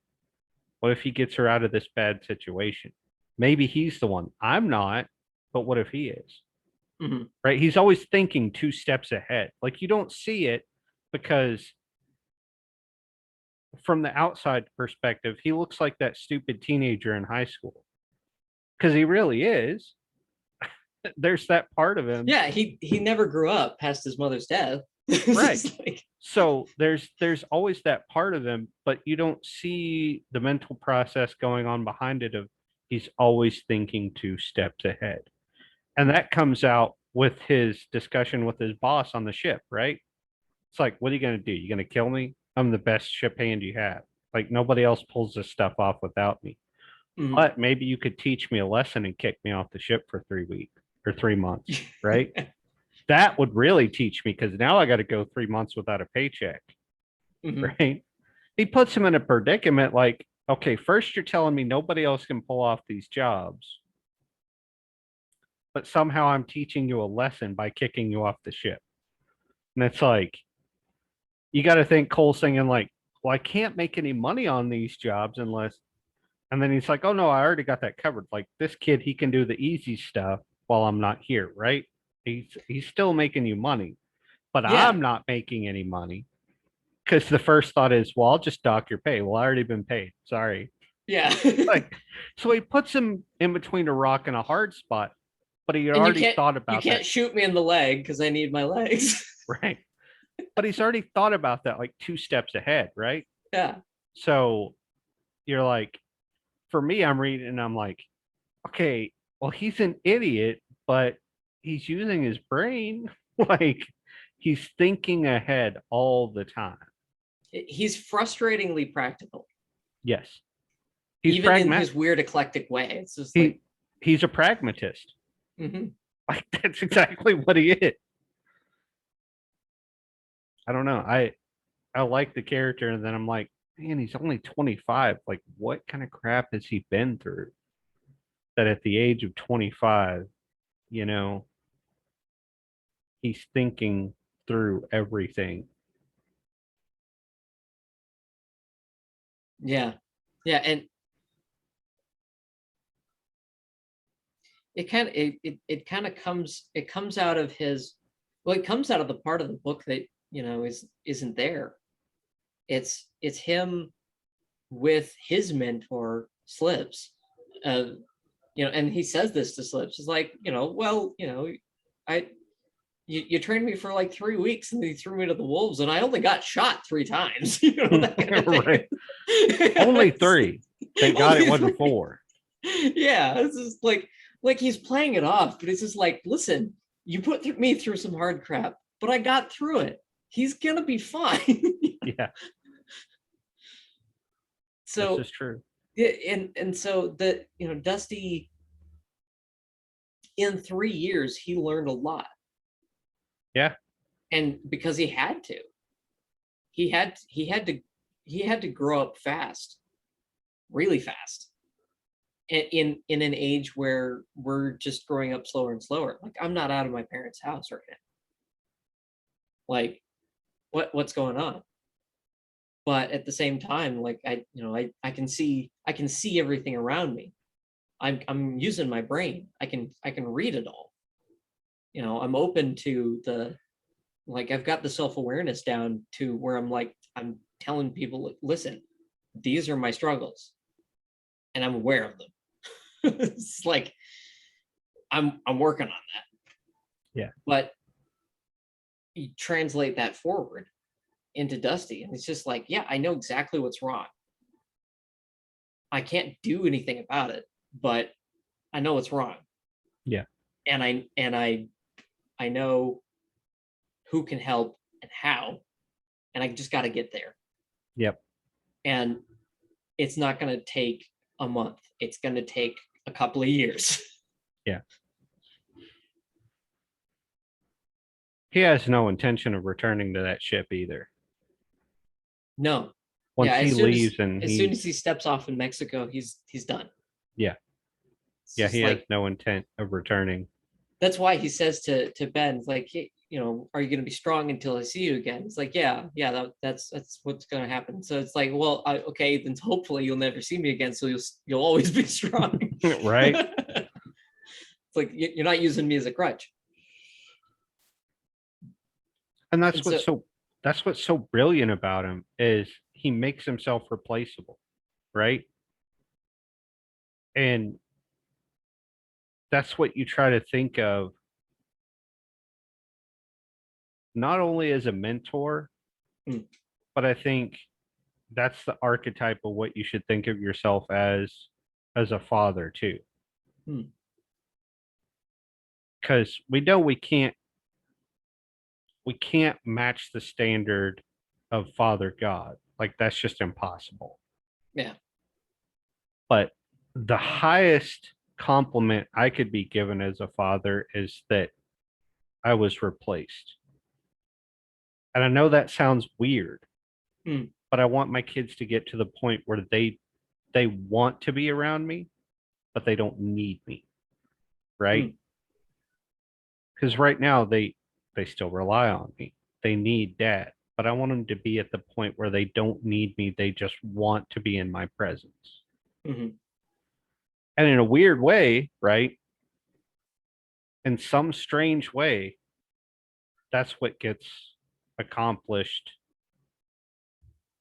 What if he gets her out of this bad situation? Maybe he's the one. I'm not, but what if he is? Hmm. Right? He's always thinking two steps ahead. Like you don't see it because from the outside perspective, he looks like that stupid teenager in high school because he really is. There's that part of him. Yeah, he never grew up past his mother's death. Right. Like, So there's always that part of him, but you don't see the mental process going on behind it of he's always thinking two steps ahead. And that comes out with his discussion with his boss on the ship, right? It's like, what are you going to do? You going to kill me? I'm the best ship hand you have. Like nobody else pulls this stuff off without me. mm. But maybe you could teach me a lesson and kick me off the ship for 3 weeks or 3 months, right? That would really teach me because now I got to go 3 months without a paycheck, Hmm. right? He puts him in a predicament like, okay, first you're telling me nobody else can pull off these jobs, but somehow I'm teaching you a lesson by kicking you off the ship. And it's like, you got to think Cole's thinking like, well, I can't make any money on these jobs unless, and then he's like, oh no, I already got that covered. Like this kid, he can do the easy stuff while I'm not here, right? He's still making you money, but Yeah, I'm not making any money because the first thought is, well, I'll just dock your pay. Well, I already been paid. Sorry. yeah. Like, so he puts him in between a rock and a hard spot, but he had And already thought you about that, can't shoot me in the leg because I need my legs. right? But he's already thought about that like two steps ahead, right? Yeah. So you're like, for me, I'm reading and I'm like, okay, well, he's an idiot, but he's using his brain. Like, he's thinking ahead all the time. He's frustratingly practical, Yes, he's even in pragmatic. his weird eclectic way. It's just like, He he's a pragmatist. mhm. Like that's exactly what he is. I don't know. I like the character, and then I'm like, man, he's only 25. Like, what kind of crap has he been through that at the age of 25, you know, he's thinking through everything. Yeah. Yeah. And it kind of comes out of his, well, it comes out of the part of the book that, isn't there. It's him with his mentor Slips, And he says this to Slips. He's like, well, I you trained me for like 3 weeks and then you threw me to the wolves and I only got shot 3 times. That kind of thing. Right. Only 3. Thank God it wasn't 4. Yeah, it's just like he's playing it off, but it's just like, listen, you put me through some hard crap, but I got through it. He's gonna be fine. Yeah, this So is true. and so Dusty, in 3 years he learned a lot, Yeah, and because he had to grow up fast, really fast, in an age where we're just growing up slower and slower. Like, I'm not out of my parents' house right now. Like, what's going on? But at the same time, like, I can see everything around me. I'm using my brain. I can read it all. I'm open to like, I've got the self-awareness down to where I'm telling people, listen, these are my struggles and I'm aware of them. It's like, I'm working on that. yeah, But you translate that forward into Dusty, and it's just like, yeah, I know exactly what's wrong. I can't do anything about it, but I know what's wrong. yeah, And I know who can help and how, and I just got to get there. yep, And it's not going to take a month. It's going to take a couple of years. yeah. He has no intention of returning to that ship either. No. Once Yeah, he leaves and as soon as he steps off in Mexico, he's done. yeah, It's yeah, just he has like, no intent of returning. that's why he says to Ben, like, hey, are you going to be strong until I see you again? It's like, yeah, that's what's going to happen. So it's like, well, okay, then hopefully you'll never see me again, so you'll always be strong. Right? It's like, you're not using me as a crutch. And And so, that's what's so brilliant about him is he makes himself replaceable, right? And that's what you try to think of not only as a mentor, mm, but I think that's the archetype of what you should think of yourself as a father too. mm, Because we know we can't match the standard of Father God. Like that's just impossible. yeah, But the highest compliment I could be given as a father is that I was replaced. And I know that sounds weird, mm, but I want my kids to get to the point where they want to be around me, but they don't need me, right? mm, Because right now they still rely on me. They need dad, but I want them to be at the point where they don't need me. They just want to be in my presence. mm-hmm, And in a weird way, right? In some strange way, that's what gets accomplished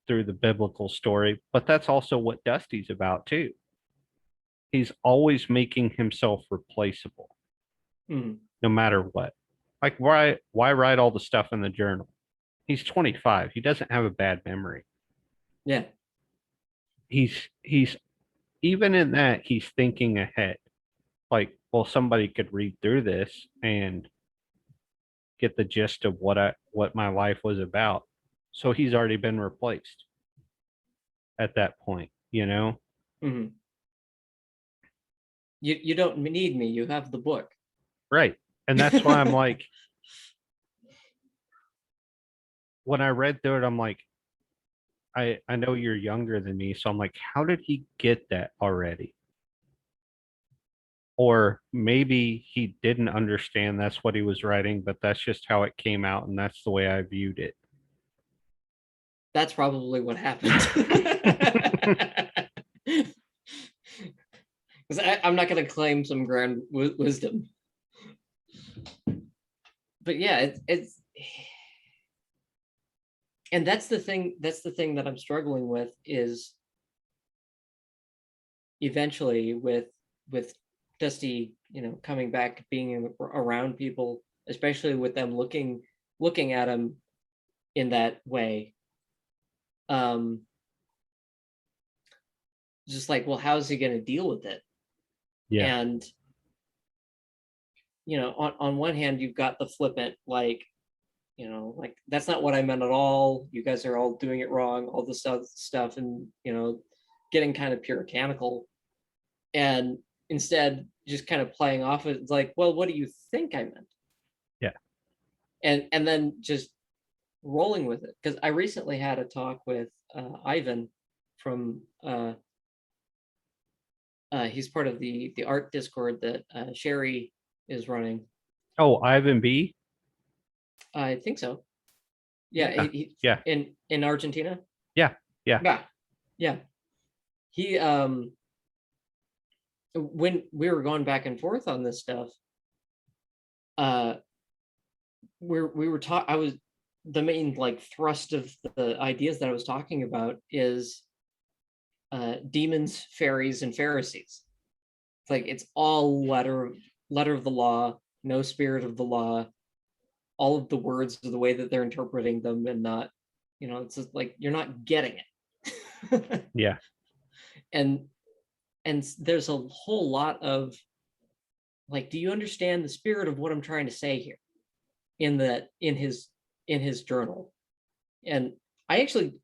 through the biblical story. But that's also what Dusty's about too. He's always making himself replaceable, mm-hmm, no matter what. Like why write all the stuff in the journal? He's 25. He doesn't have a bad memory. yeah, He's even in that he's thinking ahead. Like, well, somebody could read through this and get the gist of what my life was about. So he's already been replaced at that point, you know? mm-hmm. You don't need me. You have the book. Right. And that's why I'm like, when I read through it, I'm like, I know you're younger than me, so I'm like, how did he get that already? Or maybe he didn't understand that's what he was writing, but that's just how it came out, and that's the way I viewed it. That's probably what happened. Because I'm not going to claim some grand wisdom, but yeah, it's and that's the thing. That's the thing that I'm struggling with is eventually with Dusty, coming back, being around people, especially with them looking at him in that way. Um, just like, well, how's he going to deal with it? Yeah. And on one hand, you've got the flippant, like, like, that's not what I meant at all. You guys are all doing it wrong, all this other stuff, and getting kind of puritanical, and instead just kind of playing off it. It's like, well, what do you think I meant? Yeah. And then just rolling with it. Because I recently had a talk with Ivan from he's part of the art Discord that Sherry is running. Oh, Ivan B. I think so. Yeah, Yeah. he Yeah. in Argentina. Yeah. Yeah. Yeah, yeah. He when we were going back and forth on this stuff, uh, we were talking. I was the main like thrust of the ideas that I was talking about is demons, fairies, and Pharisees. It's like it's all letter of the law, no spirit of the law. All of the words are the way that they're interpreting them, and not, it's just like you're not getting it. Yeah. and there's a whole lot of like, do you understand the spirit of what I'm trying to say here in his journal? And I actually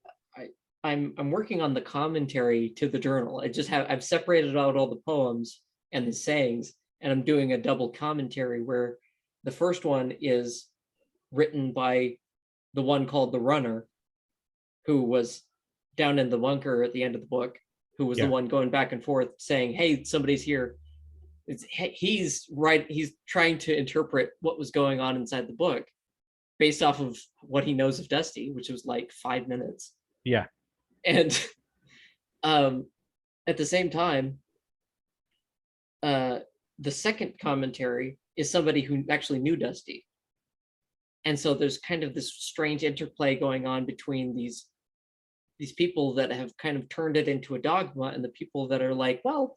I'm working on the commentary to the journal. I've separated out all the poems and the sayings, and I'm doing a double commentary where the first one is written by the one called the Runner, who was down in the bunker at the end of the book, who was the Yeah. one going back and forth saying, hey, somebody's here. He's right. He's trying to interpret what was going on inside the book based off of what he knows of Dusty, which was like 5 minutes. Yeah. And at the same time, the second commentary is somebody who actually knew Dusty. And so there's kind of this strange interplay going on between these people that have kind of turned it into a dogma, and the people that are like, well,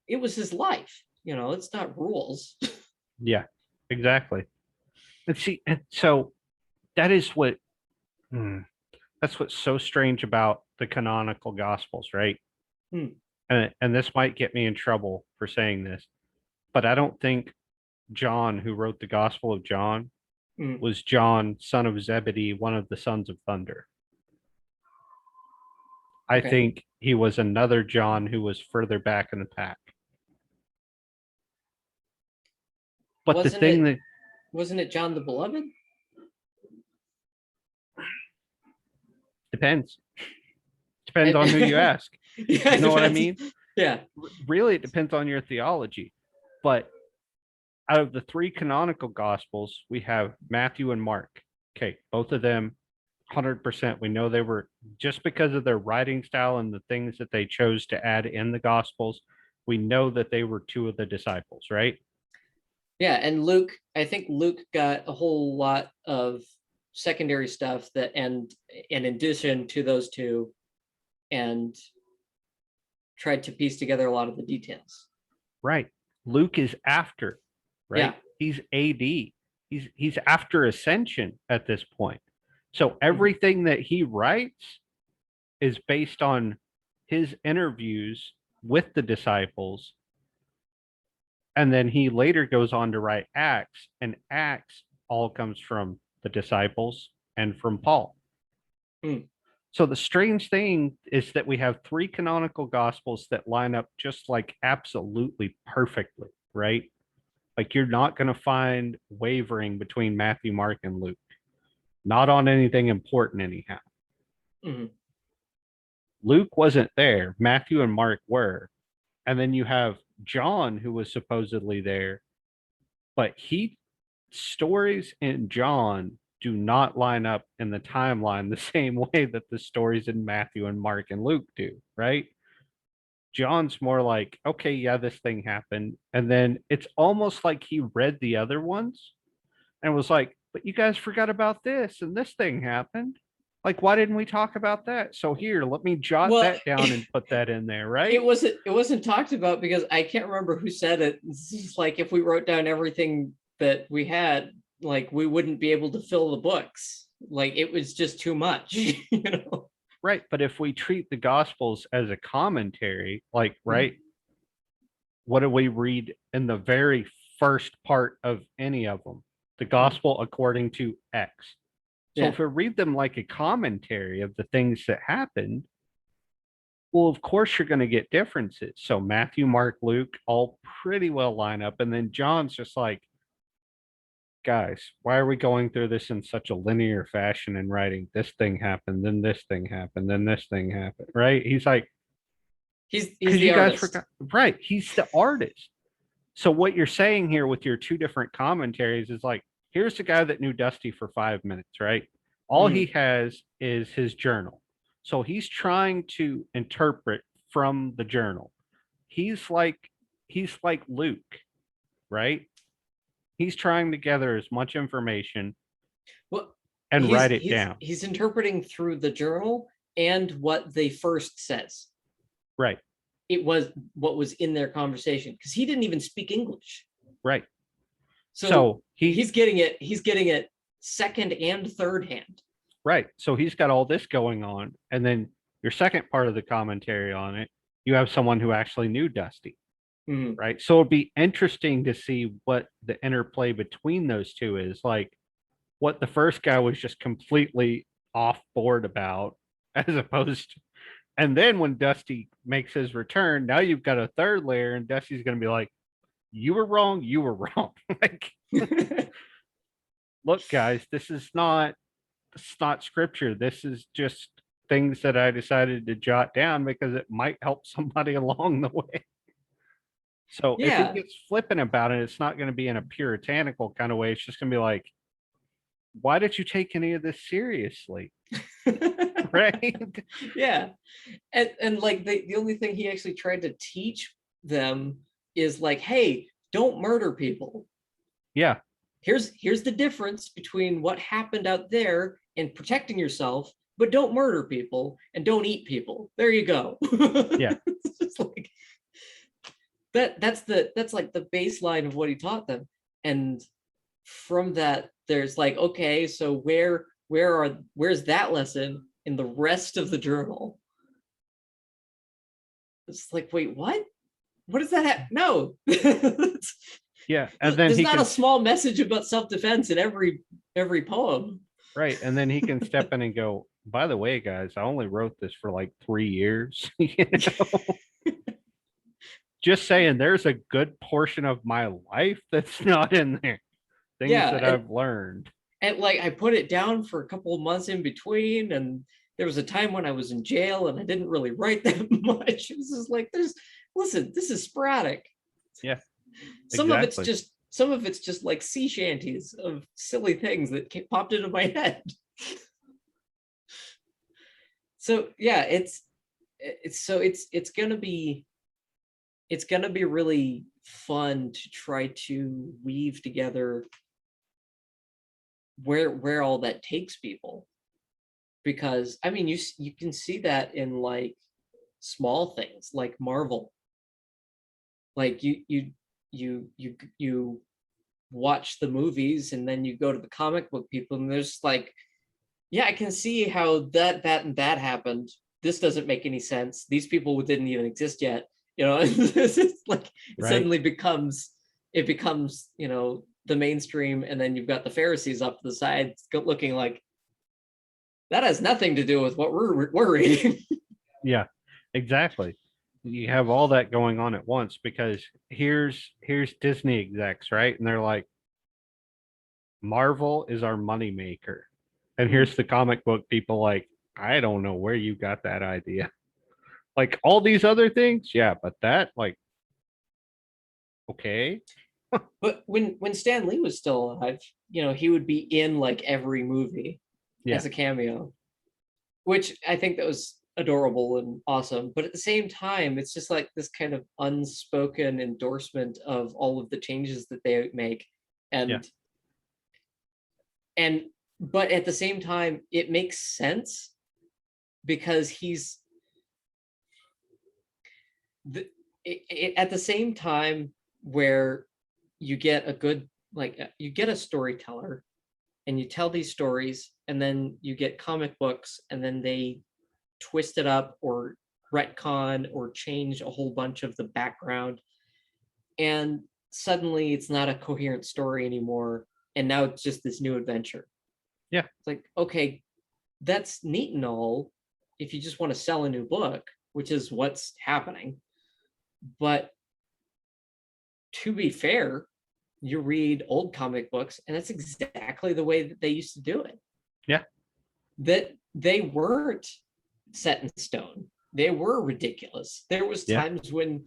it was his life. It's not rules. Yeah. Exactly. And see, and so that is what that's what's so strange about the canonical gospels, right? Hmm. And this might get me in trouble for saying this, but I don't think John, who wrote the Gospel of John, Hmm. was John, son of Zebedee, one of the sons of thunder. I Okay. think he was another John who was further back in the pack. But the Wasn't thing it that wasn't it John the Beloved? depends on who you ask. Yeah, You know what I depends. mean? Yeah. Really, it depends on your theology. But out of the three canonical gospels, we have Matthew and Mark. Okay, both of them 100%. We know they were, just because of their writing style and the things that they chose to add in the gospels, we know that they were two of the disciples, right? Yeah, and Luke, I think Luke got a whole lot of secondary stuff that, and in addition to those two, and tried to piece together a lot of the details. Right. Luke is after, Yeah. right? He's AD. He's after ascension at this point. So everything that he writes is based on his interviews with the disciples. And then he later goes on to write Acts, and Acts all comes from the disciples and from Paul. Mm. So the strange thing is that we have three canonical gospels that line up just like absolutely perfectly, right? Like you're not going to find wavering between Matthew, Mark, and Luke. Not on anything important, anyhow. Mm-hmm. Luke wasn't there. Matthew and Mark were. And then you have John, who was supposedly there, but stories in John do not line up in the timeline the same way that the stories in Matthew and Mark and Luke do, right? John's more like, okay, yeah, this thing happened. And then it's almost like he read the other ones and was like, but you guys forgot about this and this thing happened. Like, why didn't we talk about that? So here, let me jot Well, that down and put that in there, it right? wasn't talked about because I can't remember who said it. It's just like if we wrote down everything that we had, like we wouldn't be able to fill the books. Like it was just too much, you know. Right. But if we treat the Gospels as a commentary, like, Mhm. right, what do we read in the very first part of any of them? The Gospel according to X. So Yeah. if we read them like a commentary of the things that happened, well, of course you're going to get differences. So Matthew, Mark, Luke all pretty well line up. And then John's just like, guys, why are we going through this in such a linear fashion and writing this thing happened, then this thing happened, then this thing happened, right? He's like, He's because the you guys artist. forgot, right? He's the artist. So what you're saying here with your two different commentaries is like, here's the guy that knew Dusty for 5 minutes, right? All he Mhm. has is his journal. So he's trying to interpret from the journal. He's like he's like Luke, right? He's trying to gather as much information Well, and he's write it he's down. he's interpreting through the journal and what they first says. Right, It was what was in their conversation because he didn't even speak English. right. So So he he's getting it second and third hand. right. So he's got all this going on. And then your second part of the commentary on it, you have someone who actually knew Dusty. Mhm. Right. So it'd be interesting to see what the interplay between those two is, like what the first guy was just completely off board about, as opposed to, and then when Dusty makes his return, now you've got a third layer, and Dusty's going to be like, you were wrong. You were wrong. Like, look, guys, it's not scripture. This is just things that I decided to jot down because it might help somebody along the way. So if he Yeah. gets flippant about it, it's not going to be in a puritanical kind of way. It's just going to be like, why did you take any of this seriously? Right? Yeah. And like the only thing he actually tried to teach them is like, hey, don't murder people. Yeah. Here's the difference between what happened out there and protecting yourself, but don't murder people and don't eat people. There you go. Yeah. It's just like that's like the baseline of what he taught them. And from that, there's like, okay, so where's that lesson in the rest of the journal? It's like, wait, what? What does that have? No. Yeah. And then There's he not a can, small message about self-defense in every poem. right. And then he can step in and go, by the way, guys, I only wrote this for like 3 years. You know? Just saying, there's a good portion of my life that's not in there. Things Yeah, that I've learned. and like I put it down for a couple of months in between, and there was a time when I was in jail and I didn't really write that much. It was just like, there's listen, this is sporadic. Yeah, Some of it's exactly. just some of it's just like sea shanties of silly things that popped into my head. So yeah, it's gonna be really fun to try to weave together where all that takes people, because I mean you can see that in like small things like Marvel. Like you watch the movies and then you go to the comic book people and there's like, yeah, I can see how and that happened. This doesn't make any sense. These people didn't even exist yet. You know, it's like it Right. suddenly becomes the mainstream, and then you've got the Pharisees up to the side looking like that has nothing to do with what we're reading. Yeah, exactly. You have all that going on at once because here's Disney execs, right? And they're like, Marvel is our moneymaker. And here's the comic book people like, I don't know where you got that idea. Like all these other things, yeah, but that like okay. But when Stan Lee was still alive, he would be in like every movie Yeah, as a cameo, which I think that was adorable and awesome. But at the same time, it's just like this kind of unspoken endorsement of all of the changes that they make, yeah, and and but at the same time, it makes sense because he's the, at the same time where you get a good, like, you get a storyteller and you tell these stories, and then you get comic books and then they twist it up or retcon or change a whole bunch of the background, and suddenly it's not a coherent story anymore, and now it's just this new adventure. Yeah. It's like, okay, that's neat and all if you just want to sell a new book, which is what's happening. But to be fair, you read old comic books and that's exactly the way that they used to do it. Yeah. That they weren't set in stone. They were ridiculous. There was Yeah. times when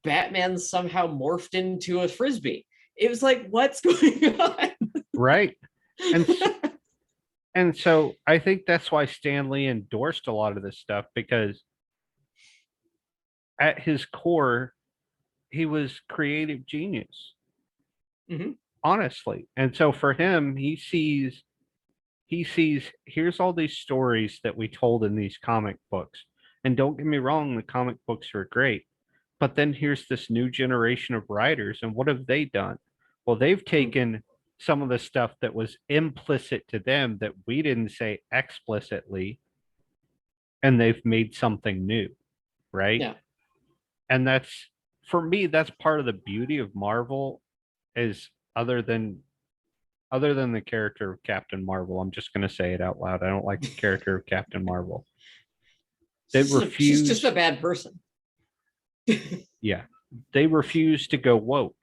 Batman somehow morphed into a frisbee. It was like, what's going on? Right. And and so I think that's why Stan Lee endorsed a lot of this stuff, because at his core, he was creative genius. Mm-hmm. Honestly. And so for him, he sees here's all these stories that we told in these comic books. And don't get me wrong, the comic books are great. But then here's this new generation of writers, and what have they done? Well, they've taken some of the stuff that was implicit to them that we didn't say explicitly, and they've made something new, right? Yeah. And that's, for me, that's part of the beauty of Marvel, is other than the character of Captain Marvel. I'm just going to say it out loud. I don't like the character of Captain Marvel. They She's just a refuse, bad person. yeah, they refuse to go woke.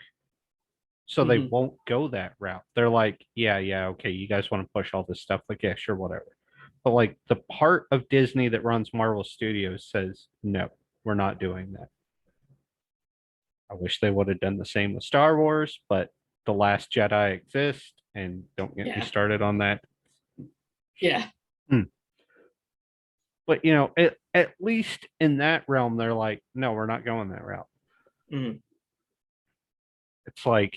So they Mhm. won't go that route. They're like, yeah, yeah, okay, you guys want to push all this stuff? Like, yeah, sure, whatever. But like the part of Disney that runs Marvel Studios says, no, we're not doing that. I wish they would have done the same with Star Wars, but The Last Jedi exists, and don't get me Yeah. started on that. Yeah. Hmm. But at least in that realm, they're like, no, we're not going that route. Mhm. It's like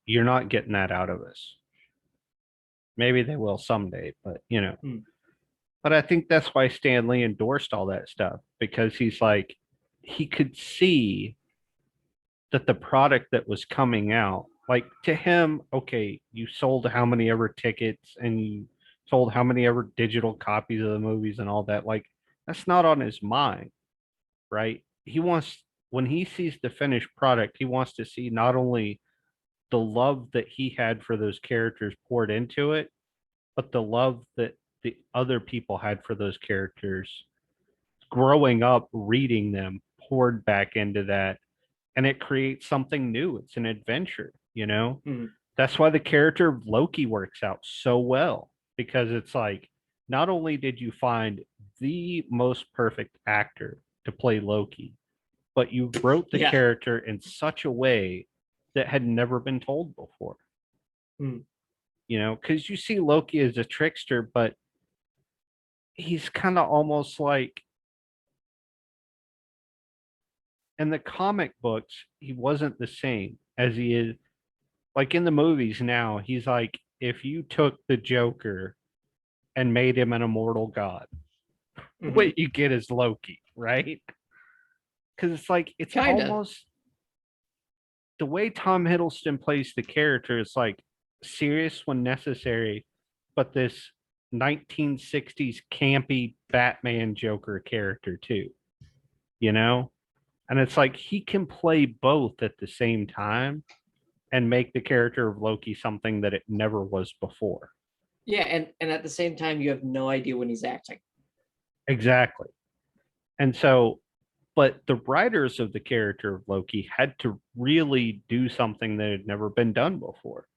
you're not getting that out of us. Maybe they will someday, but Mhm. But I think that's why Stan Lee endorsed all that stuff, because he's like, he could see that the product that was coming out, like to him, okay, you sold how many ever tickets and you sold how many ever digital copies of the movies and all that. Like, that's not on his mind, right? He wants, when he sees the finished product, he wants to see not only the love that he had for those characters poured into it, but the love that the other people had for those characters growing up reading them poured back into that, and it creates something new. It's an adventure. Mhm. That's why the character of Loki works out so well, because it's like, not only did you find the most perfect actor to play Loki, but you wrote the Yeah. character in such a way that had never been told before. Mhm. Because you see Loki as a trickster, but he's kind of almost like, in the comic books, he wasn't the same as he is. Like in the movies now, he's like, if you took the Joker and made him an immortal god, Mhm. what you get is Loki, right? Because it's like, it's Kinda. almost the way Tom Hiddleston plays the character. It's like serious when necessary, but this 1960s campy Batman Joker character too, you know? And it's like he can play both at the same time and make the character of Loki something that it never was before. Yeah, and at the same time, you have no idea when he's acting. Exactly. And so, but the writers of the character of Loki had to really do something that had never been done before.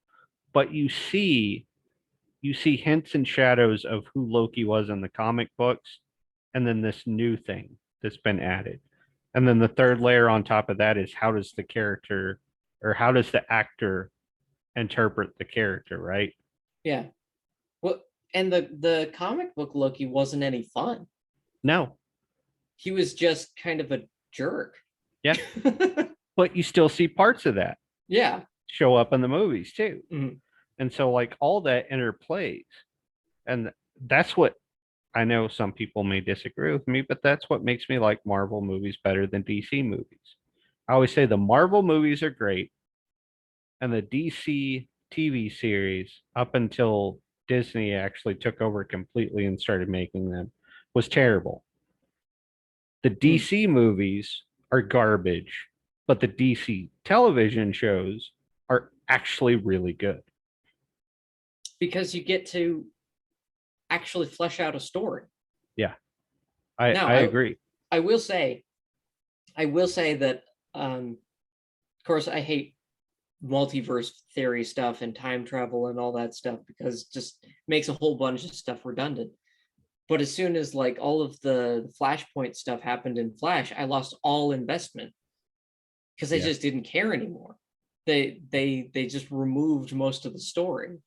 But you see hints and shadows of who Loki was in the comic books, and then this new thing that's been added. And then the third layer on top of that is, how does the character, or how does the actor interpret the character, right? Yeah. Well, and the comic book Loki wasn't any fun. No. He was just kind of a jerk. Yeah. But you still see parts of that Yeah. show up in the movies too. Mhm. And so like all that interplays. And that's what I know some people may disagree with me, but that's what makes me like Marvel movies better than DC movies. I always say the Marvel movies are great, and the DC TV series, up until Disney actually took over completely and started making them, was terrible. The Hmm. DC movies are garbage, but the DC television shows are actually really good. Because you get to actually flesh out a story. Yeah, I Now, agree. I will say, I will say that, of course, I hate multiverse theory stuff and time travel and all that stuff because it just makes a whole bunch of stuff redundant. But as soon as like all of the Flashpoint stuff happened in Flash, I lost all investment because I Yeah, just didn't care anymore. They just removed most of the story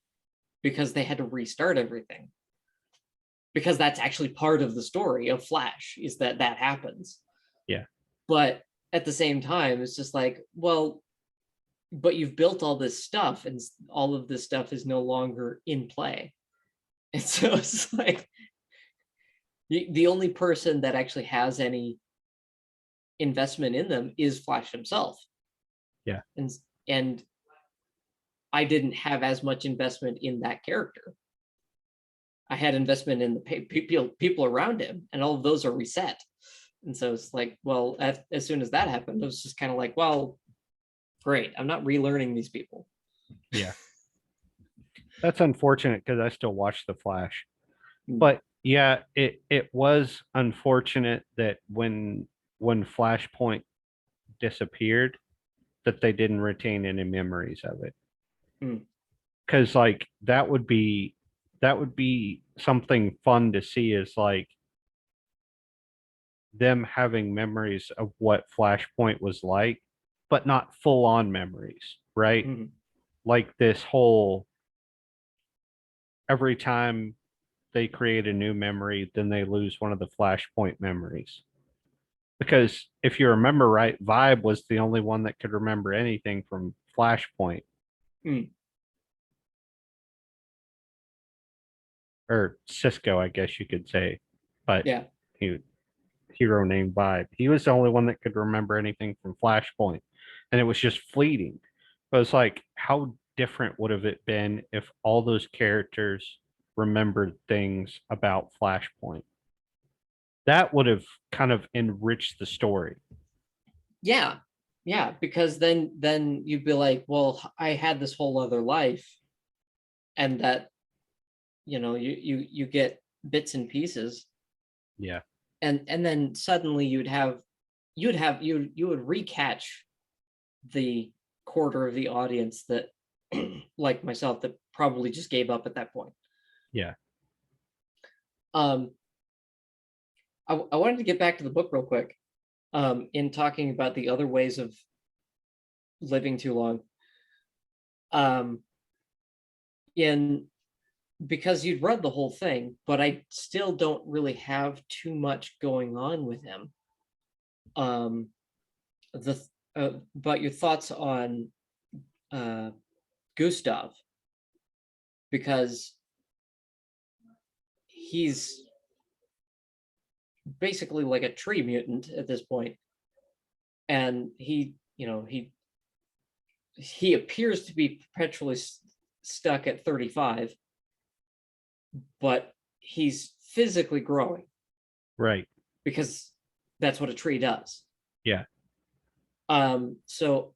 because they had to restart everything. Because that's actually part of the story of Flash is that that happens. yeah, But at the same time, it's just like, well, but you've built all this stuff and all of this stuff is no longer in play. And so it's like the only person that actually has any investment in them is Flash himself. yeah. And I didn't have as much investment in that character. I had investment in the people around him, and all of those are reset. And so it's like, well, as soon as that happened, it was just kind of like, well, great. I'm not relearning these people. Yeah. That's unfortunate because I still watch The Flash. Mm. But yeah, it was unfortunate that when Flashpoint disappeared, that they didn't retain any memories of it. Mm. Because like that would be something fun to see is like them having memories of what Flashpoint was like, but not full on memories, right? Mm. Like this whole every time they create a new memory, then they lose one of the Flashpoint memories. Because if you remember right, Vibe was the only one that could remember anything from Flashpoint, Mm. or Cisco, I guess you could say. But Yeah. he hero named Vibe. He was the only one that could remember anything from Flashpoint. And it was just fleeting. But it's like, how different would have it been if all those characters remembered things about Flashpoint? That would have kind of enriched the story. Yeah. Yeah. Because then you'd be like, well, I had this whole other life, and that you get bits and pieces, Yeah. and then suddenly you would recatch the quarter of the audience that like myself that probably just gave up at that point. Yeah. um I wanted to get back to the book real quick, in talking about the other ways of living too long, um in because you'd read the whole thing, but I still don't really have too much going on with him. um the About your thoughts on uh Gustav, because he's basically like a tree mutant at this point, and he appears to be perpetually stuck at 35, but he's physically growing Right. because that's what a tree does. Yeah. So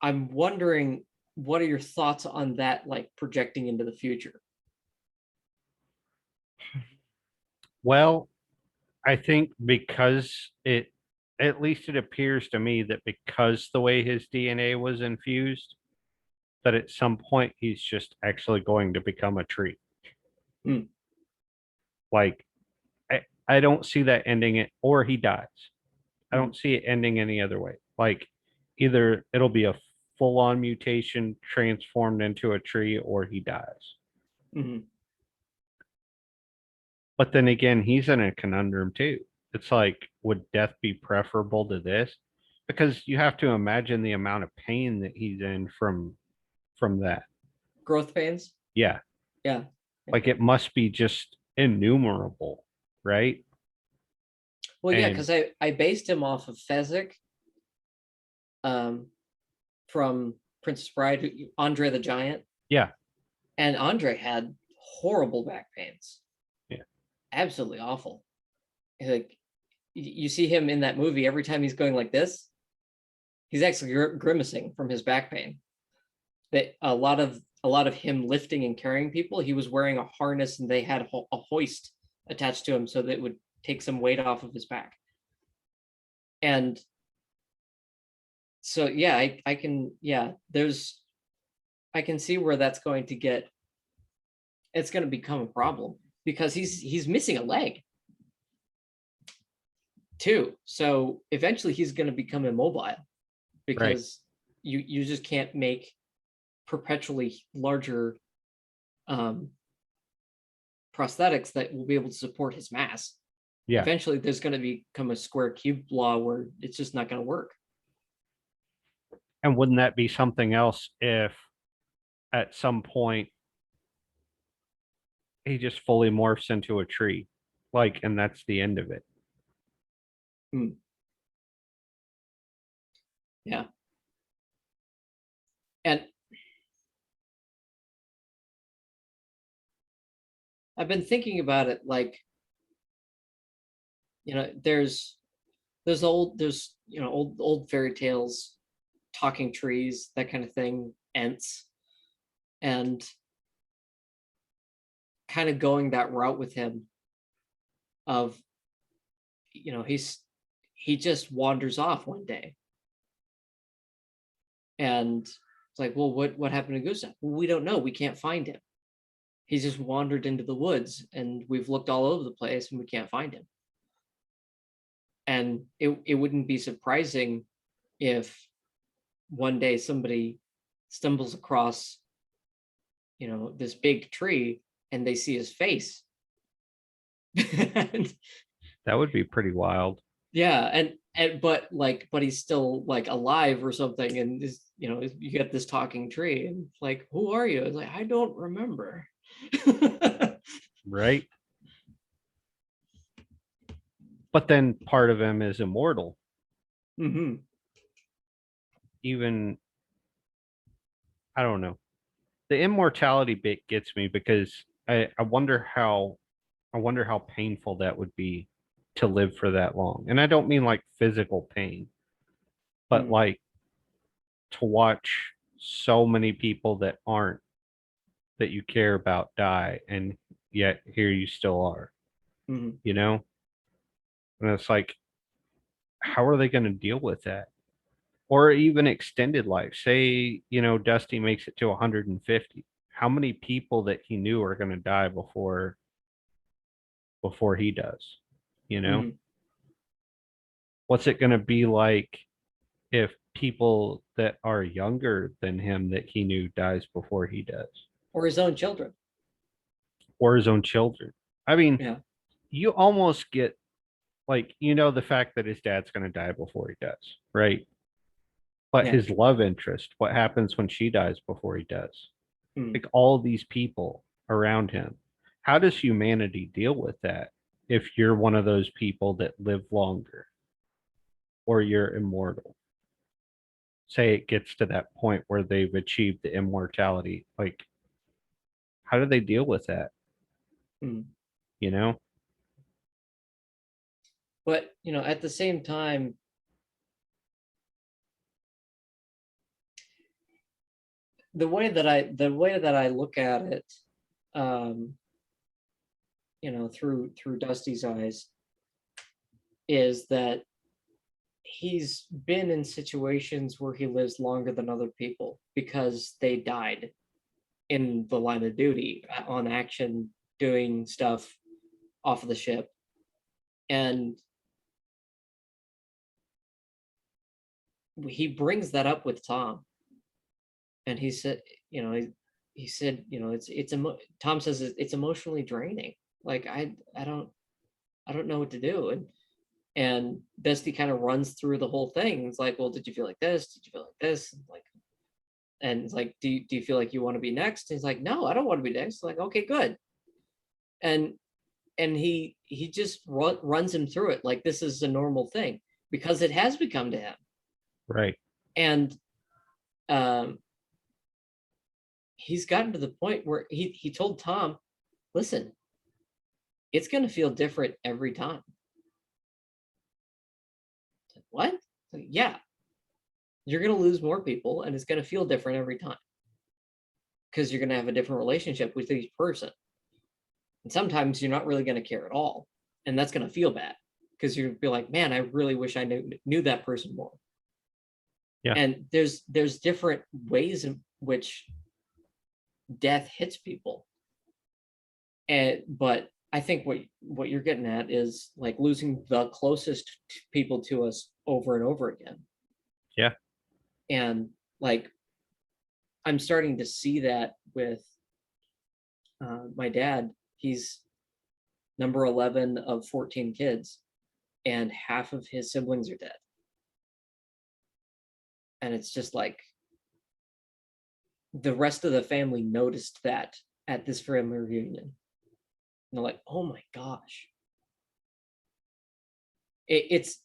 I'm wondering, what are your thoughts on that, like projecting into the future? Well, I think because it, at least it appears to me that because the way his DNA was infused, that at some point he's just actually going to become a tree. Hmm. Like, I don't see that ending it, or he dies. I Hmm. don't see it ending any other way. Like, either it'll be a full on mutation transformed into a tree, or he dies. Hmm. But then again, he's in a conundrum too. It's like, would death be preferable to this? Because you have to imagine the amount of pain that he's in from that. Growth pains. Yeah. Yeah. Yeah. Like it must be just innumerable, right? Well, yeah, And because I based him off of Fezzik, um, from Princess Bride, Andre the Giant, yeah, and Andre had horrible back pains, yeah, absolutely awful. Like you see him in that movie, every time he's going like this, he's actually grimacing from his back pain. That a lot of him lifting and carrying people, he was wearing a harness and they had a hoist attached to him so that it would take some weight off of his back. And so yeah, I can, yeah, I can see where that's going to get, it's going to become a problem because he's missing a leg too. So eventually he's going to become immobile right. because you just can't make perpetually larger um, prosthetics that will be able to support his mass. Yeah. Eventually there's going to become a square cube law where it's just not going to work. And wouldn't that be something else if at some point he just fully morphs into a tree? Like, and that's the end of it. Hmm. Yeah. And I've been thinking about it like, there's old fairy tales, talking trees, that kind of thing, ents, and kind of going that route with him of, he just wanders off one day, and it's like, well, what happened to Gustav? Well, we don't know, we can't find him. He just wandered into the woods and we've looked all over the place and we can't find him. And it wouldn't be surprising if one day somebody stumbles across, this big tree and they see his face. And, That would be pretty wild. yeah, and but he's still like alive or something, and you get this talking tree and like, who are you? It's like, I don't remember. Right. But then part of him is immortal. Hmm. Even, I don't know. The immortality bit gets me because I wonder how painful that would be to live for that long. And I don't mean like physical pain, but Hmm. like to watch so many people that aren't that you care about die, and yet here you still are, Hmm. you know? And it's like, how are they going to deal with that? Or even extended life. Say, Dusty makes it to 150. How many people that he knew are going to die before he does? You know? Hmm. What's it going to be like if people that are younger than him that he knew dies before he does, Or his own children. or his own children? I mean, Yeah. you almost get like, the fact that his dad's going to die before he does, right? But Yeah. his love interest, what happens when she dies before he does? Hmm. Like all these people around him. How does humanity deal with that if you're one of those people that live longer or you're immortal? Say it gets to that point where they've achieved the immortality. Like, how do they deal with that? Hmm. You know? But at the same time, the way that I look at it, um, through Dusty's eyes, is that he's been in situations where he lives longer than other people because they died in the line of duty, on action, doing stuff off of the ship. And he brings that up with Tom, and he said, he said, Tom says it's emotionally draining. Like, I don't know what to do. And Dusty kind of runs through the whole thing. It's like, well, did you feel like this? Did you feel like this? And like, And it's like, do you feel like you want to be next? And he's like, no, I don't want to be next. Like, okay, good. And he just runs him through it like this is a normal thing because it has become to him. Right. And um, he's gotten to the point where he told Tom, listen, it's going to feel different every time. What? Like, yeah, you're going to lose more people and it's going to feel different every time because you're going to have a different relationship with each person. And sometimes you're not really going to care at all. And that's going to feel bad because you'll be like, man, I really wish I knew that person more. Yeah. And there's different ways in which death hits people. And but I think what you're getting at is like losing the closest people to us over and over again. Yeah. And like I'm starting to see that with my dad. He's number 11 of 14 kids, and half of his siblings are dead. And it's just like the rest of the family noticed that at this family reunion. And they're like, oh my gosh. It's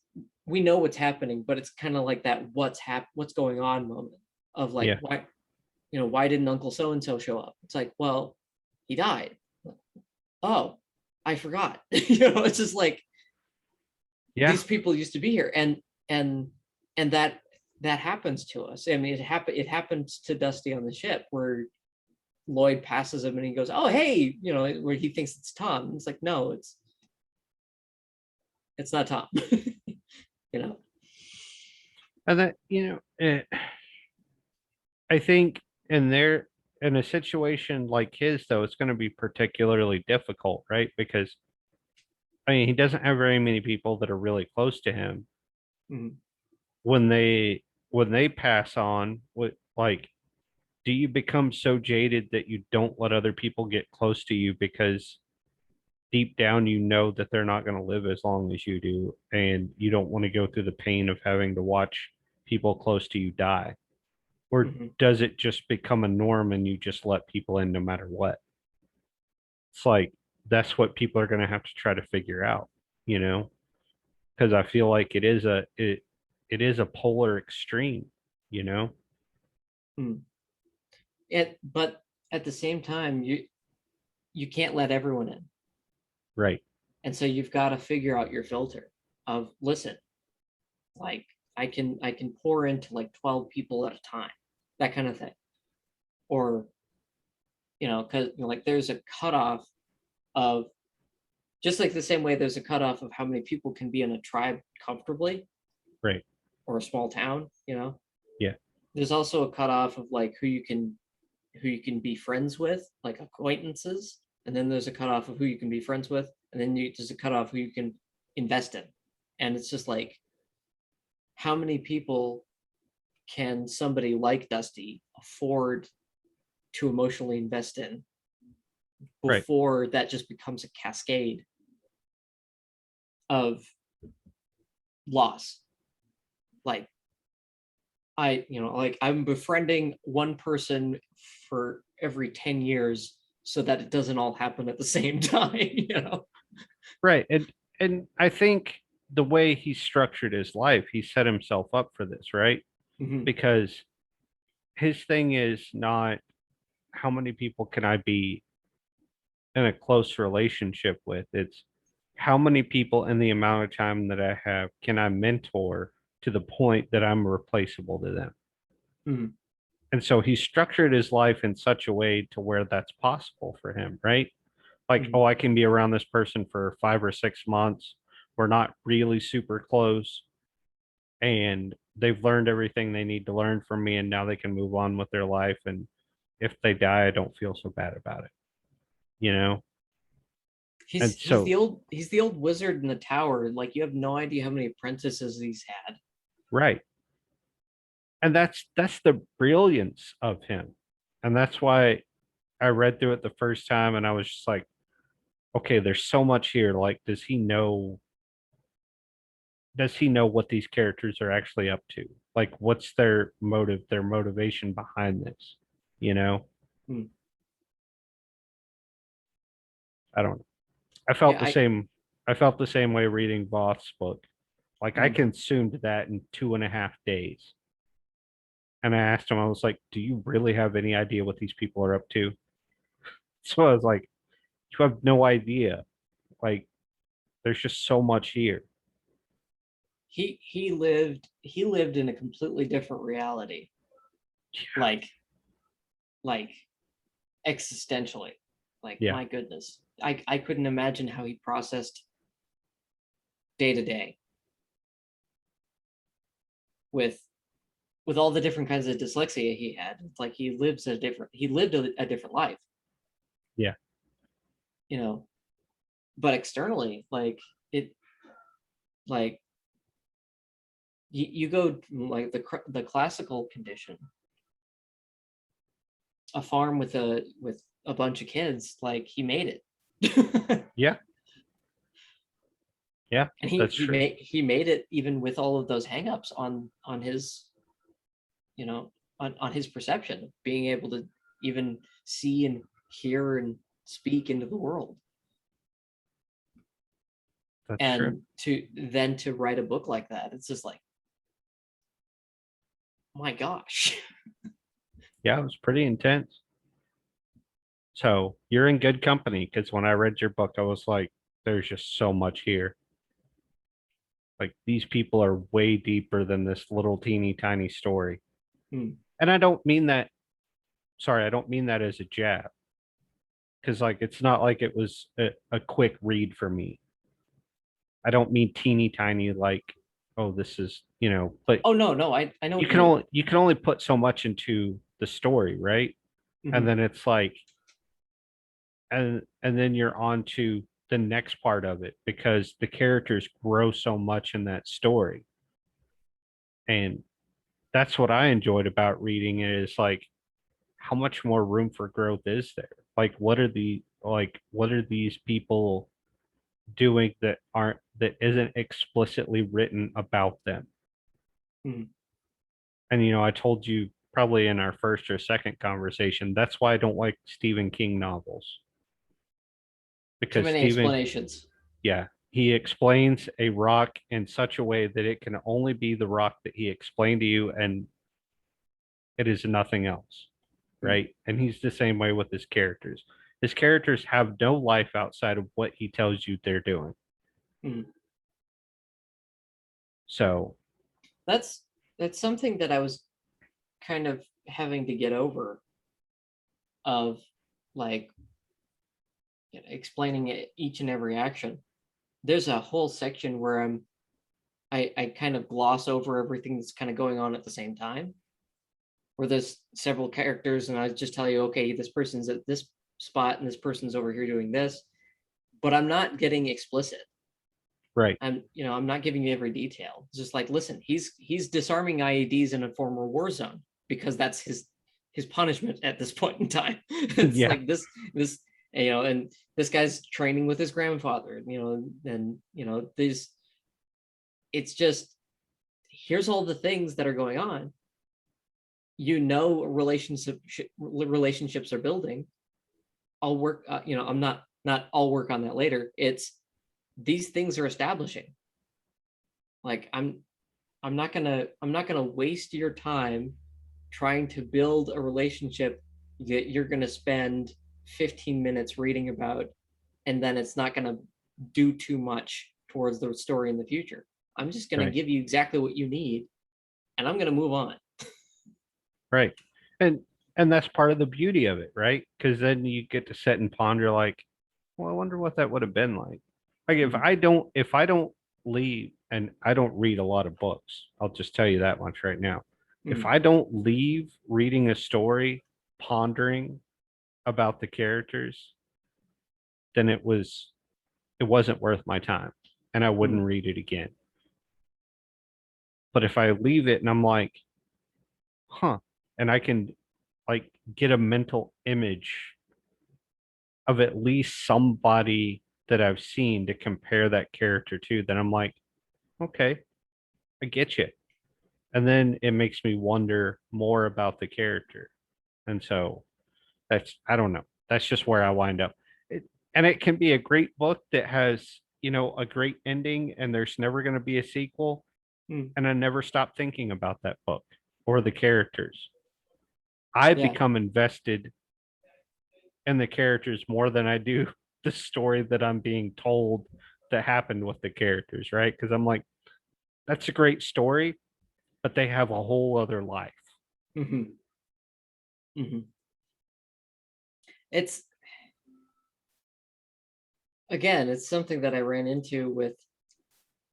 we know what's happening, but it's kind of like that what's going on moment of like Yeah. why didn't Uncle so and so show up? It's like, well, he died. Oh, I forgot. It's just like Yeah. these people used to be here, and and that happens to us. I mean, it happens to Dusty on the ship where Lloyd passes him and he goes, oh hey, where he thinks it's Tom. It's like, no, it's not Tom. you know And that, I think in there, in a situation like his, though, it's going to be particularly difficult, right? Because I mean, he doesn't have very many people that are really close to him. Mhm. When they pass on, what like, do you become so jaded that you don't let other people get close to you because deep down you know that they're not going to live as long as you do, and you don't want to go through the pain of having to watch people close to you die? Or Mhm. does it just become a norm and you just let people in no matter what? It's like that's what people are going to have to try to figure out, you know, because I feel like it is a polar extreme, you know. Mm. But at the same time, you can't let everyone in, Right. and so you've got to figure out your filter of listen, like I can pour into like 12 people at a time, that kind of thing, or because like there's a cutoff of just like the same way there's a cutoff of how many people can be in a tribe comfortably Right. or a small town. Yeah. There's also a cutoff of like who you can be friends with, like acquaintances, and then there's a cutoff of who you can be friends with, and then there's a cutoff who you can invest in. And it's just like, how many people can somebody like Dusty afford to emotionally invest in Right. before that just becomes a cascade of loss? Like like I'm befriending one person for every 10 years so that it doesn't all happen at the same time. Right. And I think the way he structured his life, he set himself up for this, right? Mhm. Because his thing is not how many people can I be in a close relationship with. It's how many people in the amount of time that I have can I mentor to the point that I'm replaceable to them. Mhm. And so he structured his life in such a way to where that's possible for him, right? Like, Mhm. oh, I can be around this person for 5 or 6 months. We're not really super close, and they've learned everything they need to learn from me, and now they can move on with their life. And if they die, I don't feel so bad about it, you know? He's And he's the so, old he's the old wizard in the tower. Like you have no idea how many apprentices he's had. right. And that's the brilliance of him. And that's why I read through it the first time and I was just like, okay, there's so much here. Like, does he know does he know what these characters are actually up to? Like, what's their motive, their motivation behind this? You know, Mm. I don't know. I felt Yeah, the same. I felt the same way reading Voth's book. Like I mm. consumed that in 2.5 days. And I asked him, I was like, do you really have any idea what these people are up to? So I was like, you have no idea. Like, there's just so much here. He lived in a completely different reality, like like existentially. Like, Yeah. my goodness, I couldn't imagine how he processed day to day with all the different kinds of dyslexia he had. It's like he lived a different life, Yeah. you know. But externally, like, it like you go like the classical condition, a farm with a bunch of kids, like, he made it. Yeah. Yeah. And That's true. he made it even with all of those hangups on his, on his perception, being able to even see and hear and speak into the world. That's true. And to write a book like that, it's just like, my gosh. Yeah. It was pretty intense. So you're in good company because when I read your book, I was like, there's just so much here. Like these people are way deeper than this little teeny tiny story. Hmm. And I don't mean that, sorry, I don't mean that as a jab. Because like it's not like it was a quick read for me. I don't mean teeny tiny like, oh, this is, but Oh, no, I know what you mean. you can only put so much into the story, right? And Hmm. then it's like and then you're on to the next part of it because the characters grow so much in that story. And that's what I enjoyed about reading it is like how much more room for growth is there? Like what are these people doing that isn't explicitly written about them? Hmm. And I told you probably in our first or second conversation, that's why I don't like Stephen King novels. Too Because many Stephen, explanations. yeah, he explains a rock in such a way that it can only be the rock that he explained to you, and it is nothing else, Hmm. right? And he's the same way with his characters. His characters have no life outside of what he tells you they're doing. Hmm. So, that's that's something that I was kind of having to get over, of, like, explaining each and every action. There's a whole section where I kind of gloss over everything that's kind of going on at the same time, where there's several characters, and I just tell you, okay, this person's at this spot and this person's over here doing this, but I'm not getting explicit. right, I'm not giving you every detail. It's just like, listen, he's disarming IEDs in a former war zone because that's his punishment at this point in time. It's yeah, like this and this guy's training with his grandfather, and these it's just, here's all the things that are going on. Relationships are building. I'll work. I'm not. I'll work on that later. It's, these things are establishing. Like, I'm not gonna waste your time trying to build a relationship that you're gonna spend 15 minutes reading about, and then it's not gonna do too much towards the story in the future. I'm just gonna right, give you exactly what you need, and I'm gonna move on. right. And that's part of the beauty of it, right? Because then you get to sit and ponder like, well, I wonder what that would have been like. Like Mhm. if I don't leave, and I don't read a lot of books, I'll just tell you that much right now. If Mhm. I don't leave reading a story, pondering about the characters, then it wasn't worth my time and I wouldn't Mhm. read it again. But if I leave it and I'm like, huh, and I can like get a mental image of at least somebody that I've seen to compare that character to, then I'm like, okay, I get you. And then it makes me wonder more about the character. And so that's, I don't know. That's just where I wind up. It, and it can be a great book that has, a great ending and there's never going to be a sequel. Mm, And I never stop thinking about that book or the characters. I yeah. become invested in the characters more than I do the story that I'm being told that happened with the characters, right? Because I'm like, that's a great story, but they have a whole other life. Hmm. Hmm. It's again, it's something that I ran into with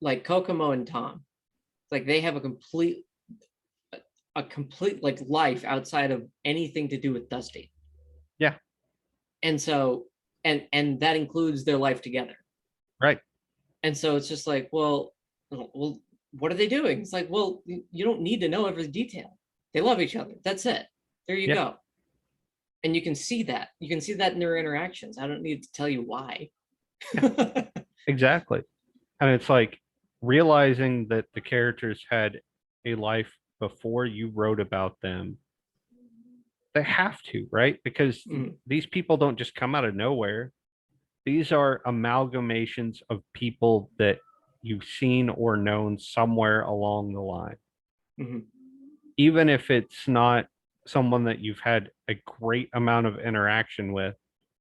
like Kokomo and Tom. Like they have a complete like life outside of anything to do with Dusty. Yeah, And so and that includes their life together. right. And so it's just like, well, what are they doing? It's like, well, you don't need to know every detail. They love each other. That's it. There you Yeah, go. And you can see that. You can see that in their interactions. I don't need to tell you why. yeah, exactly. And it's like realizing that the characters had a life before you wrote about them. They have to, right? Because Mm, these people don't just come out of nowhere. These are amalgamations of people that you've seen or known somewhere along the line. mhm, Even if it's not someone that you've had a great amount of interaction with,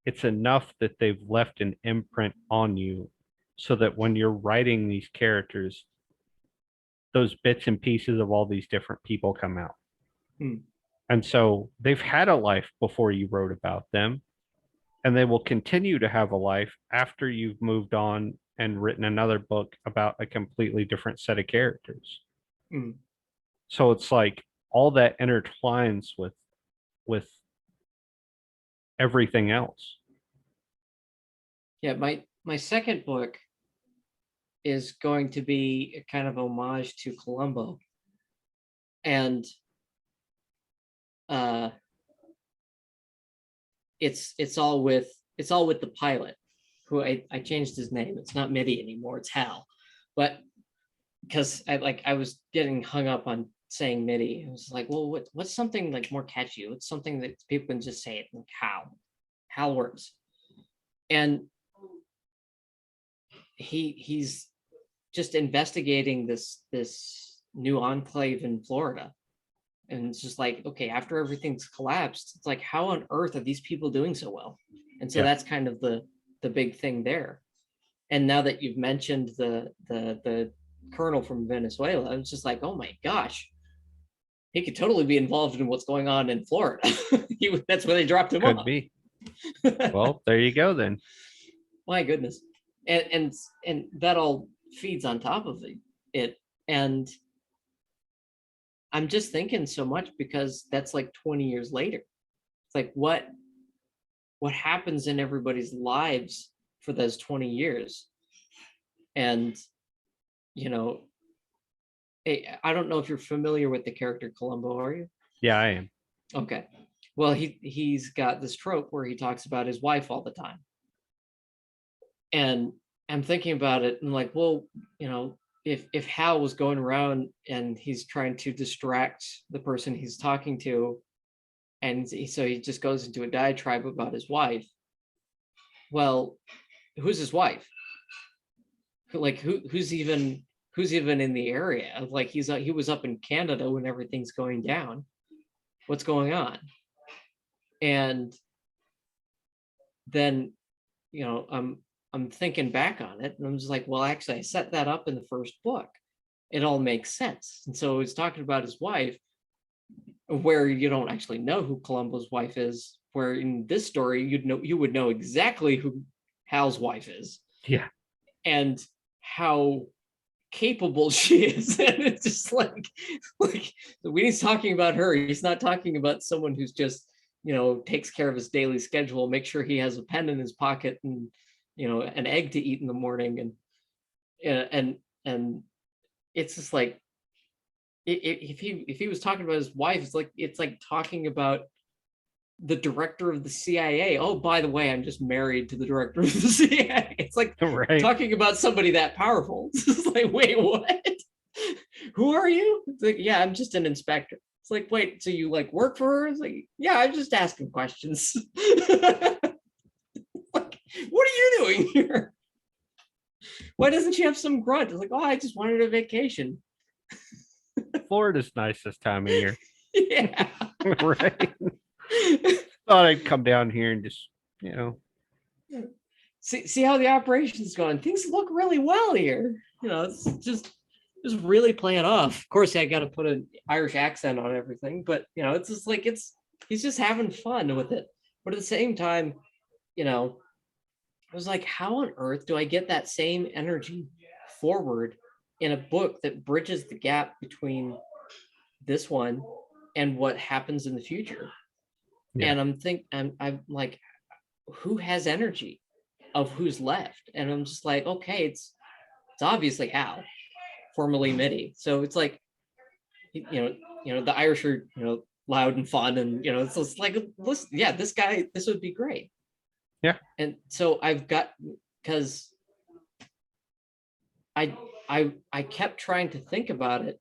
it's enough that they've left an imprint on you so that when you're writing these characters, those bits and pieces of all these different people come out. mm, And so they've had a life before you wrote about them, and they will continue to have a life after you've moved on and written another book about a completely different set of characters. mm. So it's like all that intertwines with everything else. Yeah, my second book is going to be a kind of homage to Columbo. And uh it's all with the pilot, who I changed his name. It's not Mitty anymore, it's Hal. But because I was getting hung up on saying Mitty. I was like, well, what's something like more catchy? What's something that people can just say it like Hal works. And he's just investigating this new enclave in Florida. And it's just like, okay, after everything's collapsed, it's like, how on earth are these people doing so well? And so Yeah, that's kind of the big thing there. And now that you've mentioned the colonel from Venezuela, it's just like, oh my gosh, he could totally be involved in what's going on in Florida. That's where they dropped him could off. be. Well, there you go then. My goodness. And that all feeds on top of it. And I'm just thinking so much because that's like 20 years later. It's like what happens in everybody's lives for those 20 years. And you know, I don't know if you're familiar with the character Columbo, are you? Yeah, I am. Okay. Well, he's got this trope where he talks about his wife all the time. And I'm thinking about it and like, well, if Hal was going around and he's trying to distract the person he's talking to, and so he just goes into a diatribe about his wife. Well, who's his wife? Like who's even in the area? Like he was up in Canada when everything's going down. What's going on? And then I'm thinking back on it and I'm just like, well, actually I set that up in the first book. It all makes sense. And so he's talking about his wife, where you don't actually know who Columbo's wife is, where in this story you would know exactly who Hal's wife is Yeah, and how capable she is. And it's just like when he's talking about her, he's not talking about someone who's just takes care of his daily schedule, make sure he has a pen in his pocket and an egg to eat in the morning. And it's just like, if he was talking about his wife, it's like talking about the director of the CIA. Oh, by the way, I'm just married to the director of the CIA. It's like Right. talking about somebody that powerful. It's like, wait, what? Who are you? It's like, yeah, I'm just an inspector. It's like, wait, so you like work for her? It's like, yeah, I'm just asking questions. Like, what are you doing here? Why doesn't she have some grunt? It's like, oh, I just wanted a vacation. Florida's nice this time of year. Yeah. Right. Thought I'd come down here and just, you know, See how the operation's going. Things look really well here. It's just really playing off. Of course, I got to put an Irish accent on everything, but it's just like he's just having fun with it. But at the same time, I was like, how on earth do I get that same energy forward in a book that bridges the gap between this one and what happens in the future? yeah, And I'm like, who has energy of who's left? And I'm just like, okay, it's obviously Hal, formerly Mitty. So it's like, the Irish are, loud and fun, and it's just like, listen, yeah, this guy, this would be great. yeah, And so I've got, because I kept trying to think about it,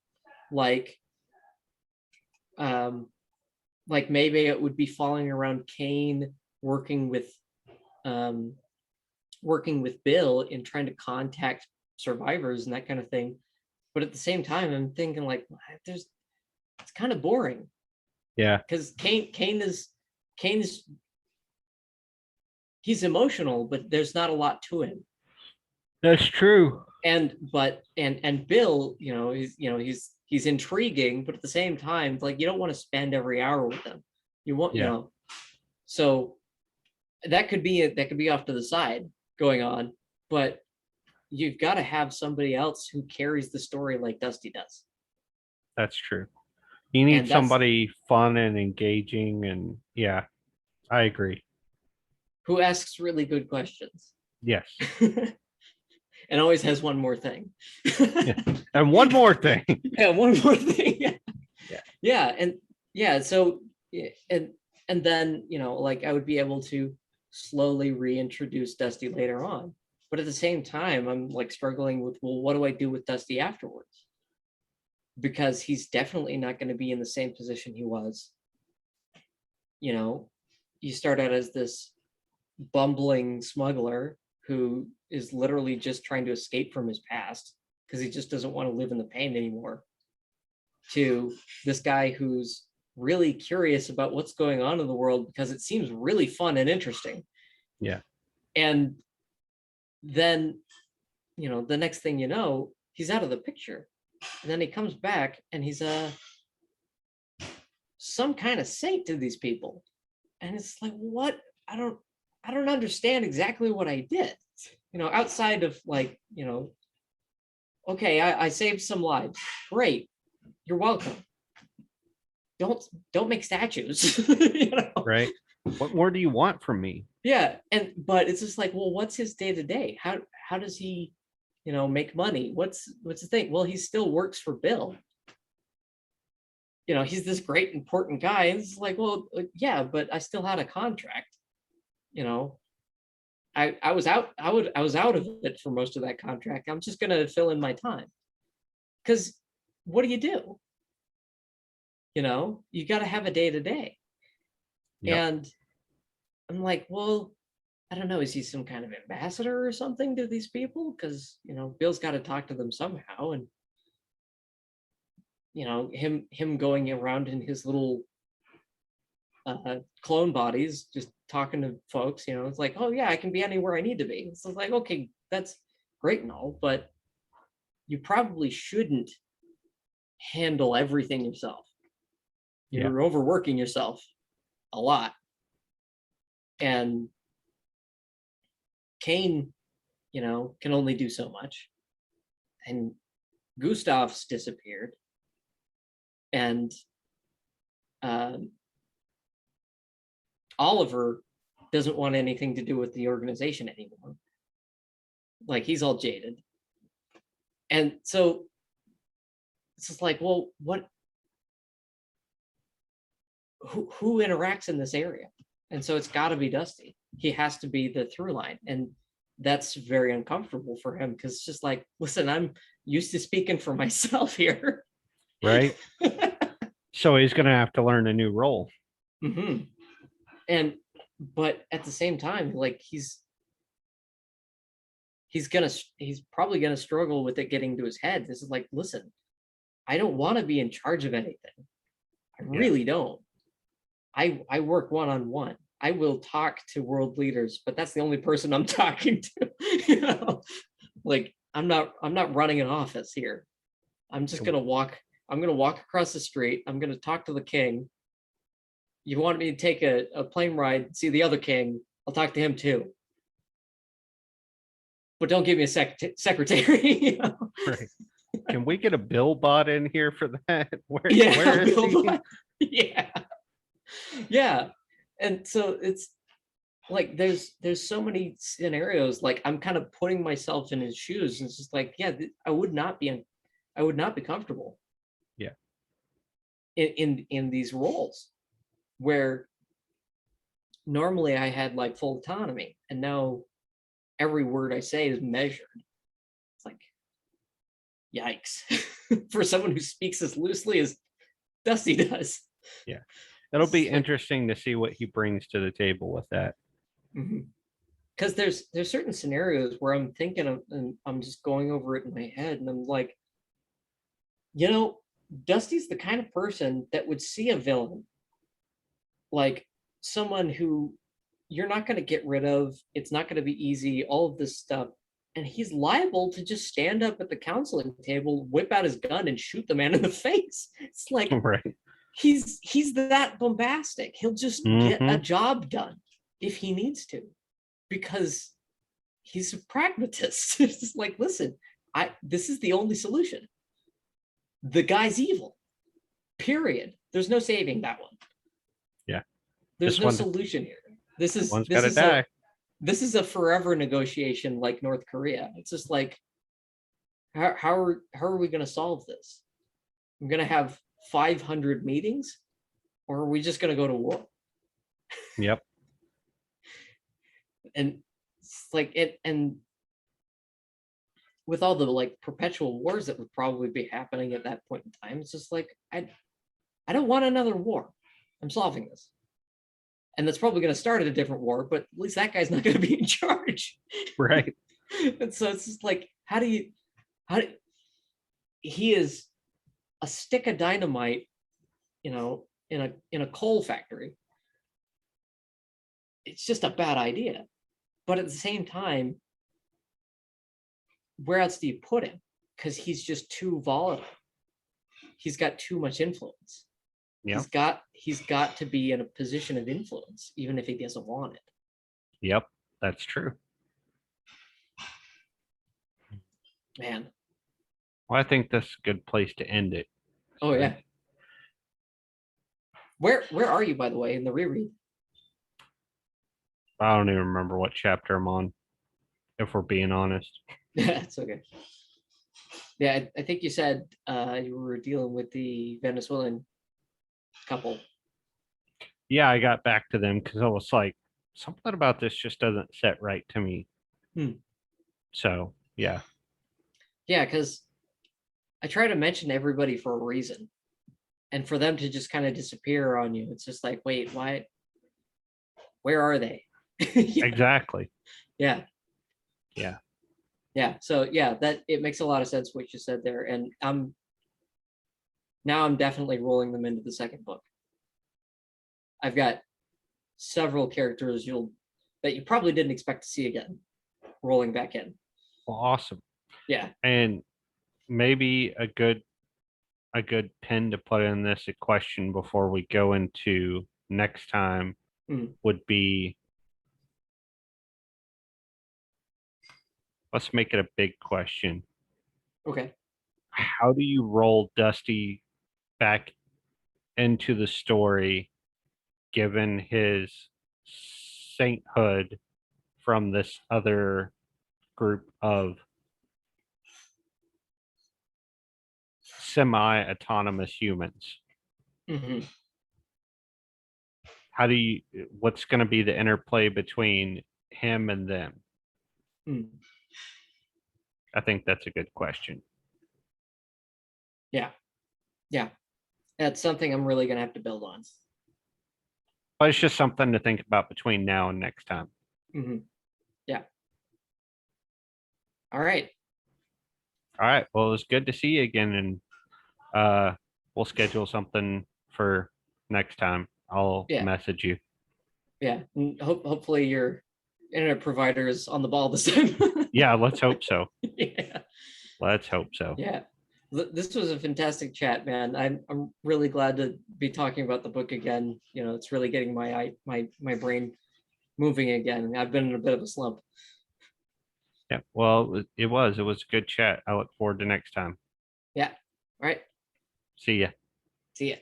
like, um, like maybe it would be following around Kane working with, um, working with Bill in trying to contact survivors and that kind of thing. But at the same time, I'm thinking like, it's kind of boring, yeah. because Kane's he's emotional, but there's not a lot to him. That's true. And Bill, he's intriguing, but at the same time, like, you don't want to spend every hour with him. You want, Yeah, so that could be off to the side going on, but you've got to have somebody else who carries the story like Dusty does. that's true. You need And that's somebody fun and engaging, and yeah, I agree. who asks really good questions. Yes. And always has one more thing. Yeah. And one more thing. Yeah, one more thing. Yeah. Yeah, and yeah, so and then like, I would be able to slowly reintroduce Dusty later on, but at the same time, I'm like struggling with, well, what do I do with Dusty afterwards? Because he's definitely not going to be in the same position he was. You start out as this bumbling smuggler who is literally just trying to escape from his past because he just doesn't want to live in the pain anymore, to this guy who's really curious about what's going on in the world because it seems really fun and interesting. Yeah. And then, the next thing you know, he's out of the picture. And then he comes back and he's some kind of saint to these people. And it's like, what? I don't understand exactly what I did. Outside of like, okay, I saved some lives. Great. You're welcome. Don't make statues. Right. What more do you want from me? Yeah, but it's just like, well, what's his day to day? How does he, make money? What's the thing? Well, he still works for Bill. He's this great important guy, and it's like, well, yeah, but I still had a contract. I was out. I was out of it for most of that contract. I'm just gonna fill in my time, because what do? You got to have a day to day. Yep. And I'm like, well, I don't know. Is he some kind of ambassador or something to these people? Because Bill's got to talk to them somehow, and him going around in his little clone bodies, just talking to folks. It's like, oh yeah, I can be anywhere I need to be. So it's like, okay, that's great and all, but you probably shouldn't handle everything yourself. Yeah. You're overworking yourself a lot. And Kane, can only do so much. And Gustav's disappeared. And Oliver doesn't want anything to do with the organization anymore. Like, he's all jaded. And so it's just like, well, who interacts in this area? And so it's got to be Dusty. He has to be the through line, and that's very uncomfortable for him because it's just like, listen, I'm used to speaking for myself here. Right. So he's going to have to learn a new role. Mm-hmm. And but at the same time, like he's probably gonna struggle with it getting to his head. This is like, listen, I don't want to be in charge of anything. I really don't. I work one-on-one. I will talk to world leaders, but that's the only person I'm talking to. You know, like I'm not running an office here. I'm just gonna walk. I'm gonna walk across the street. I'm gonna talk to the king. You want me to take a plane ride, see the other king? I'll talk to him too. But don't give me a secretary. You know? Right. Can we get a Bill bot in here for that? Yeah, where is he? yeah, yeah. And so it's like there's so many scenarios. Like I'm kind of putting myself in his shoes. And it's just like, yeah, I would not be comfortable. Yeah. In these roles where normally I had like full autonomy, and now every word I say is measured. It's like, yikes. For someone who speaks as loosely as Dusty does. Yeah. It'll be It's like, interesting to see what he brings to the table with that. because there's certain scenarios where I'm thinking of, and I'm just going over it in my head, and I'm like, you know, Dusty's the kind of person that would see a villain, like someone who you're not going to get rid of. It's not going to be easy, all of this stuff. And he's liable to just stand up at the counseling table, whip out his gun, and shoot the man in the face. It's like, Right. he's that bombastic. He'll just get a job done if he needs to, because he's a pragmatist. It's just like, listen, this is the only solution. The guy's evil. Period. There's no saving that one. Yeah. There's no solution here. This is die. This is a forever negotiation, like North Korea. It's just like, how are we going to solve this? I'm going to have 500 meetings, or are we just going to go to war? Yep. And it's like it, and with all the like perpetual wars that would probably be happening at that point in time, it's just like, I don't want another war. I'm solving this. And that's probably going to start at a different war, but at least that guy's not going to be in charge. Right. And so it's just like, how do he is a stick of dynamite, you know, in a coal factory. It's just a bad idea. But at the same time, where else do you put him? Because he's just too volatile. He's got too much influence. Yep. He's got to be in a position of influence, even if he doesn't want it. Yep, that's true. Man. Well, I think that's a good place to end it. Oh yeah. Where are you, by the way, in the reread? I don't even remember what chapter I'm on, if we're being honest. Yeah, it's okay. Yeah, I think you said you were dealing with the Venezuelan couple. Yeah, I got back to them because I was like, something about this just doesn't set right to me. So, yeah. Yeah, because I try to mention everybody for a reason. And for them to just kind of disappear on you, it's just like, wait, why? Where are they? Yeah. Exactly. Yeah. Yeah. Yeah. So yeah, that it makes a lot of sense what you said there. And I'm definitely rolling them into the second book. I've got several characters that you probably didn't expect to see again rolling back in. Well, awesome. Yeah. And maybe a good pin to put in this question before we go into next time would be, let's make it a big question. Okay. How do you roll Dusty back into the story given his sainthood from this other group of semi-autonomous humans? how do you, what's going to be the interplay between him and them? Mm, I think that's a good question. yeah, yeah, that's something I'm really gonna have to build on. But it's just something to think about between now and next time. Hmm. Yeah. All right. All right. Well, it was good to see you again, and we'll schedule something for next time. I'll Yeah. message you. Yeah. And hopefully your internet provider is on the ball this time. Yeah, let's hope so. Yeah. Let's hope so. Yeah. This was a fantastic chat, man. I'm really glad to be talking about the book again. You know, it's really getting my brain moving again. I've been in a bit of a slump. Yeah. Well, it was a good chat. I look forward to next time. Yeah. All right. See ya. See ya.